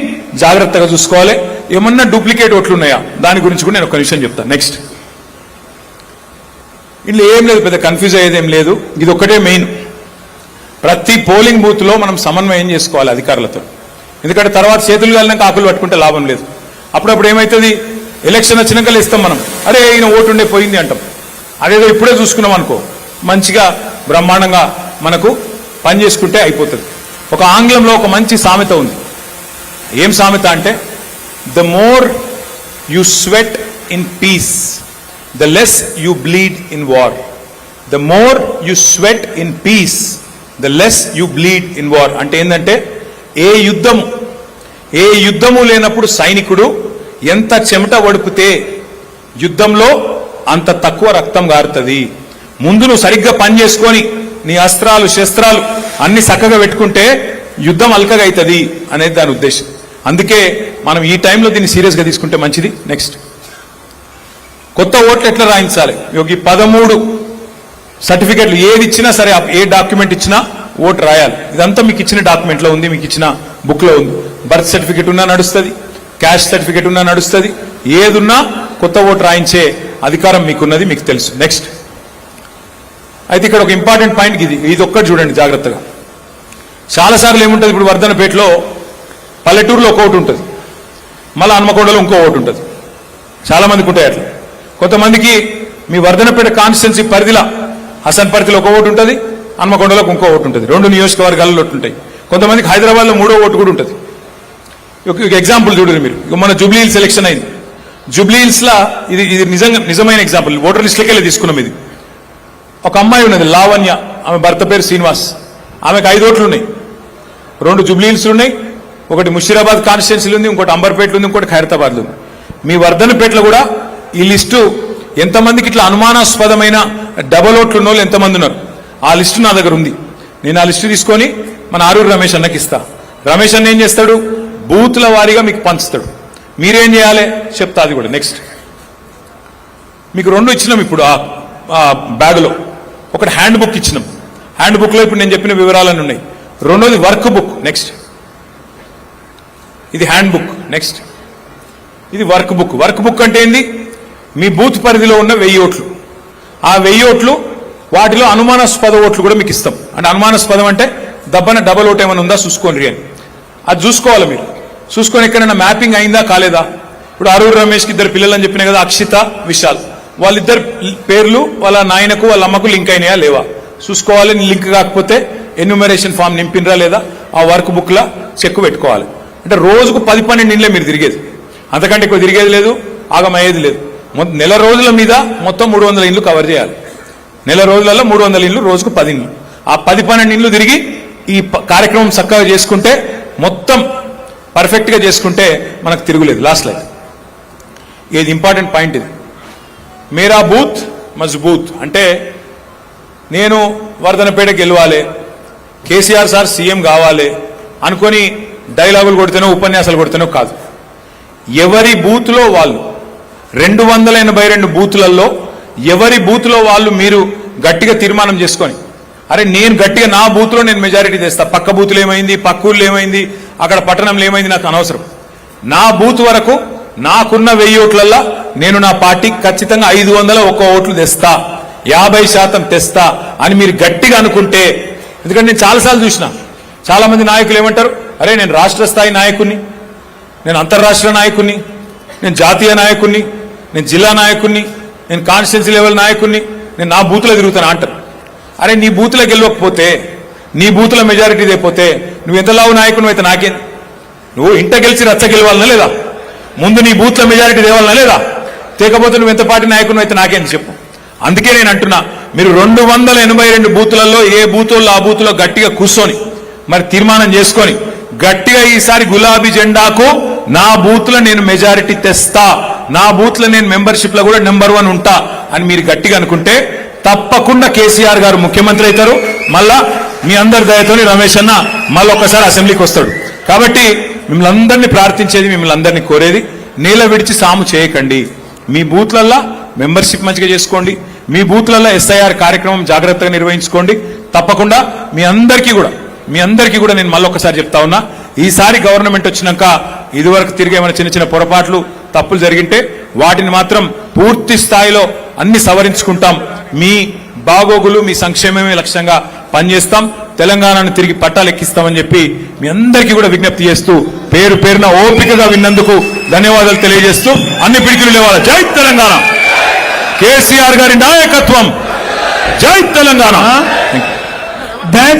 జాగ్రత్తగా చూసుకోవాలి. ఏమన్నా డూప్లికేట్ ఓట్లు ఉన్నాయా దాని గురించి కూడా నేను ఒక విషయం చెప్తాను. నెక్స్ట్, ఇందులో ఏం లేదు, పెద్ద కన్ఫ్యూజ్ అయ్యేది ఏం లేదు. ఇది ఒక్కటే మెయిన్, ప్రతి పోలింగ్ బూత్ లో మనం సమన్వయం చేసుకోవాలి అధికారులతో. ఎందుకంటే తర్వాత చేతులు కాలినాక ఆకులు పట్టుకుంటే లాభం లేదు. అప్పుడప్పుడు ఏమవుతుంది, ఎలక్షన్ వచ్చినాక ఇస్తాం మనం, అరే ఈయన ఓటు ఉండే పోయింది అంటాం. అదేదో ఇప్పుడే చూసుకున్నాం అనుకో, మంచిగా బ్రహ్మాండంగా మనకు పని చేసుకుంటే అయిపోతుంది. ఒక ఆంగ్లంలో ఒక మంచి సామెత ఉంది. ఏం సామెత అంటే, the more you sweat in peace the less you bleed in war. The more you sweat in peace the less you bleed in war. అంటే ఏంటంటే, ఏ యుద్ధము లేనప్పుడు సైనికుడు ఎంత చెమట వడుపుతే యుద్ధంలో అంత తక్కువ రక్తం గారుతుంది. ముందు నువ్వు సరిగ్గా పని చేసుకొని నీ అస్త్రాలు శస్త్రాలు అన్ని చక్కగా పెట్టుకుంటే యుద్ధం అల్కగా అవుతుంది అనేది దాని ఉద్దేశం. అందుకే మనం ఈ టైంలో దీన్ని సీరియస్గా తీసుకుంటే మంచిది. నెక్స్ట్, కొత్త ఓట్లు ఎట్లా రాయించాలి? ఈ 13 సర్టిఫికెట్లు ఏది ఇచ్చినా సరే, ఏ డాక్యుమెంట్ ఇచ్చినా ఓటు రాయాలి. ఇదంతా మీకు ఇచ్చిన డాక్యుమెంట్లో ఉంది, మీకు ఇచ్చిన బుక్లో ఉంది. బర్త్ సర్టిఫికెట్ ఉన్నా నడుస్తుంది, క్యాష్ సర్టిఫికెట్ ఉన్నా నడుస్తుంది. ఏదున్నా కొత్త ఓటు రాయించే అధికారం మీకున్నది, మీకు తెలుసు. నెక్స్ట్, అయితే ఇక్కడ ఒక ఇంపార్టెంట్ పాయింట్ ఇది ఒక్కటి చూడండి జాగ్రత్తగా. చాలాసార్లు ఏముంటుంది, ఇప్పుడు వర్ధనపేటలో పల్లెటూరులో ఒక ఓటు ఉంటుంది, మళ్ళీ హన్మకొండలో ఇంకో ఓటు ఉంటుంది. చాలా మందికి ఉంటాయి అట్లా. కొంతమందికి మీ వర్ధనపేట కాన్స్టిట్యున్సీ పరిధిలో హసన్పర్తిలో ఒక ఓటు ఉంటుంది, హన్మకొండలో ఇంకో ఓటు ఉంటుంది. 2 నియోజకవర్గాల్లో ఓటు ఉంటాయి. కొంతమందికి హైదరాబాద్లో 3వ ఓటు కూడా ఉంటుంది. ఒక ఎగ్జాంపుల్ చూడండి మీరు, మన జూబ్లీ హిల్స్ ఎలక్షన్ అయింది. జూబ్లీ హిల్స్లో ఇది నిజమైన ఎగ్జాంపుల్, ఓటర్ లిస్టులకెళ్ళి తీసుకున్నాం. ఇది ఒక అమ్మాయి ఉన్నది లావణ్య, ఆమె భర్త పేరు శ్రీనివాస్. ఆమెకు 5 ఓట్లు ఉన్నాయి. 2 జూబ్లీ హిల్స్ ఉన్నాయి, ఒకటి ముషీరాబాద్ కాన్స్టిట్యున్సీలు ఉంది, ఇంకోటి అంబర్పేటలో ఉంది, ఇంకోటి ఖైరతాబాద్లో ఉంది. మీ వర్ధనపేటలో కూడా ఈ లిస్టు ఎంతమందికి ఇట్లా అనుమానాస్పదమైన డబల్ ఓట్లు ఉన్న వాళ్ళు ఎంతమంది ఉన్నారు, ఆ లిస్టు నా దగ్గర ఉంది. నేను ఆ లిస్టు తీసుకొని మన ఆరూరు రమేష్ అన్నకి ఇస్తా. రమేష్ అన్న ఏం చేస్తాడు, బూత్ల వారీగా మీకు పంచుతాడు. మీరేం చేయాలి చెప్తా అది కూడా. నెక్స్ట్, మీకు 2 ఇచ్చినాం ఇప్పుడు ఆ బ్యాగులో. ఒకటి హ్యాండ్ బుక్ ఇచ్చినాం. హ్యాండ్ బుక్లో ఇప్పుడు నేను చెప్పిన వివరాలన్నీ ఉన్నాయి. 2వది వర్క్ బుక్. నెక్స్ట్, ఇది హ్యాండ్ బుక్. నెక్స్ట్, ఇది వర్క్ బుక్. వర్క్ బుక్ అంటే ఏంది, మీ బూత్ పరిధిలో ఉన్న 1000 ఓట్లు. ఆ 1000 ఓట్లు వాటిలో అనుమానాస్పద ఓట్లు కూడా మీకు ఇస్తాం. అంటే అనుమానాస్పదం అంటే దబ్బన డబల్ ఓట్ ఏమైనా ఉందా చూసుకోండి అని. అది చూసుకోవాలి మీరు. చూసుకొని ఎక్కడైనా మ్యాపింగ్ అయిందా కాలేదా. ఇప్పుడు ఆరూరు రమేష్కి 2 పిల్లలు అని చెప్పినా కదా, అక్షిత విశాల్, వాళ్ళిద్దరు పేర్లు వాళ్ళ నాయనకు వాళ్ళ అమ్మకు లింక్ అయినాయా లేవా చూసుకోవాలి. లింక్ కాకపోతే ఎన్యూమరేషన్ ఫామ్ నింపినరా లేదా ఆ వర్క్ బుక్లో చెక్ పెట్టుకోవాలి. అంటే రోజుకు 10-12 ఇండ్లే మీరు తిరిగేది, అంతకంటే ఎక్కువ తిరిగేది లేదు, ఆగమయ్యేది లేదు. నెల రోజుల మీద మొత్తం 300 ఇండ్లు కవర్ చేయాలి. నెల రోజులలో 300 ఇండ్లు, రోజుకు 10 ఇండ్లు. ఆ 10-12 ఇండ్లు తిరిగి ఈ కార్యక్రమం చక్కగా చేసుకుంటే, మొత్తం పర్ఫెక్ట్గా చేసుకుంటే మనకు తిరుగులేదు. లాస్ట్ లైఫ్ ఇది ఇంపార్టెంట్ పాయింట్. ఇది మేరా బూత్ మజ్బూత్ అంటే నేను వర్ధనపేట గెలవాలి, కేసీఆర్ సార్ సీఎం కావాలి అనుకొని డైలాగులు కొడితేనో ఉపన్యాసాలు కొడితేనో కాదు. ఎవరి బూత్లో వాళ్ళు 282 బూతులలో ఎవరి బూత్లో వాళ్ళు మీరు గట్టిగా తీర్మానం చేసుకొని, అరే నేను గట్టిగా నా బూత్లో నేను మెజారిటీ తెస్తా, పక్క బూతులు ఏమైంది, పక్క ఊర్లో ఏమైంది, అక్కడ పట్టణంలో ఏమైంది నాకు అనవసరం. నా బూత్ వరకు నాకున్న 1000 ఓట్లల్లో నేను నా పార్టీకి ఖచ్చితంగా 501 ఓట్లు తెస్తా, 50% తెస్తా అని మీరు గట్టిగా అనుకుంటే. ఎందుకంటే నేను చాలాసార్లు చూసిన, చాలా మంది నాయకులు ఏమంటారు, అరే నేను రాష్ట్ర స్థాయి నాయకుడిని, నేను అంతర్రాష్ట్ర నాయకుడిని, నేను జాతీయ నాయకుడిని, నేను జిల్లా నాయకుడిని, నేను కాన్స్టిట్యున్సీ లెవెల్ నాయకుడిని, నేను నా బూత్లో తిరుగుతాను అంటారు. అరే నీ బూత్లో గెలవకపోతే, నీ బూత్లో మెజారిటీ లేకపోతే నువ్వు ఎంతలావు నాయకుడు అయితే నాకేం? నువ్వు ఇంట గెలిచి రచ్చ గెలవాలనా లేదా? ముందు నీ బూత్లో మెజారిటీ తేవాలనా లేదా? తేకపోతే నువ్వు ఎంత పార్టీ నాయకుడు అయితే నాకేం చెప్పు. అందుకే నేను అంటున్నా, మీరు 282 బూతులలో ఏ బూతుల్లో ఆ బూత్లో గట్టిగా కూర్చొని మరి తీర్మానం చేసుకొని గట్టిగా ఈసారి గులాబీ జెండాకు నా బూత్లో నేను మెజారిటీ తెస్తా, నా బూత్లో నేను మెంబర్షిప్ లో కూడా నెంబర్ 1 ఉంటా అని మీరు గట్టిగా అనుకుంటే తప్పకుండా కేసీఆర్ గారు ముఖ్యమంత్రి అవుతారు. మళ్ళా మీ అందరి దయతోని రమేష్ అన్న మళ్ళీ ఒక్కసారి అసెంబ్లీకి వస్తాడు. కాబట్టి మిమ్మల్ని అందరినీ ప్రార్థించేది, మిమ్మల్ని అందరినీ కోరేది, నేల విడిచి సాము చేయకండి. మీ బూత్లల్లో మెంబర్షిప్ మంచిగా చేసుకోండి, మీ బూత్లలో ఎస్ఐఆర్ కార్యక్రమం జాగ్రత్తగా నిర్వహించుకోండి. తప్పకుండా మీ అందరికీ కూడా నేను మళ్ళీ ఒకసారి చెప్తా ఉన్నా, ఈసారి గవర్నమెంట్ వచ్చినాక ఇదివరకు తిరిగి ఏమైనా చిన్న చిన్న పొరపాట్లు తప్పులు జరిగింటే వాటిని మాత్రం పూర్తి స్థాయిలో అన్ని సవరించుకుంటాం. మీ బాగోగులు మీ సంక్షేమమే లక్ష్యంగా పనిచేస్తాం. తెలంగాణను తిరిగి పట్టాలెక్కిస్తామని చెప్పి మీ అందరికీ కూడా విజ్ఞప్తి చేస్తూ పేరు పేరున ఓపికగా విన్నందుకు ధన్యవాదాలు తెలియజేస్తూ అన్ని పిడికిలు లేవాలి. జై తెలంగాణ, కేసీఆర్ గారి నాయకత్వం, జై తెలంగాణ.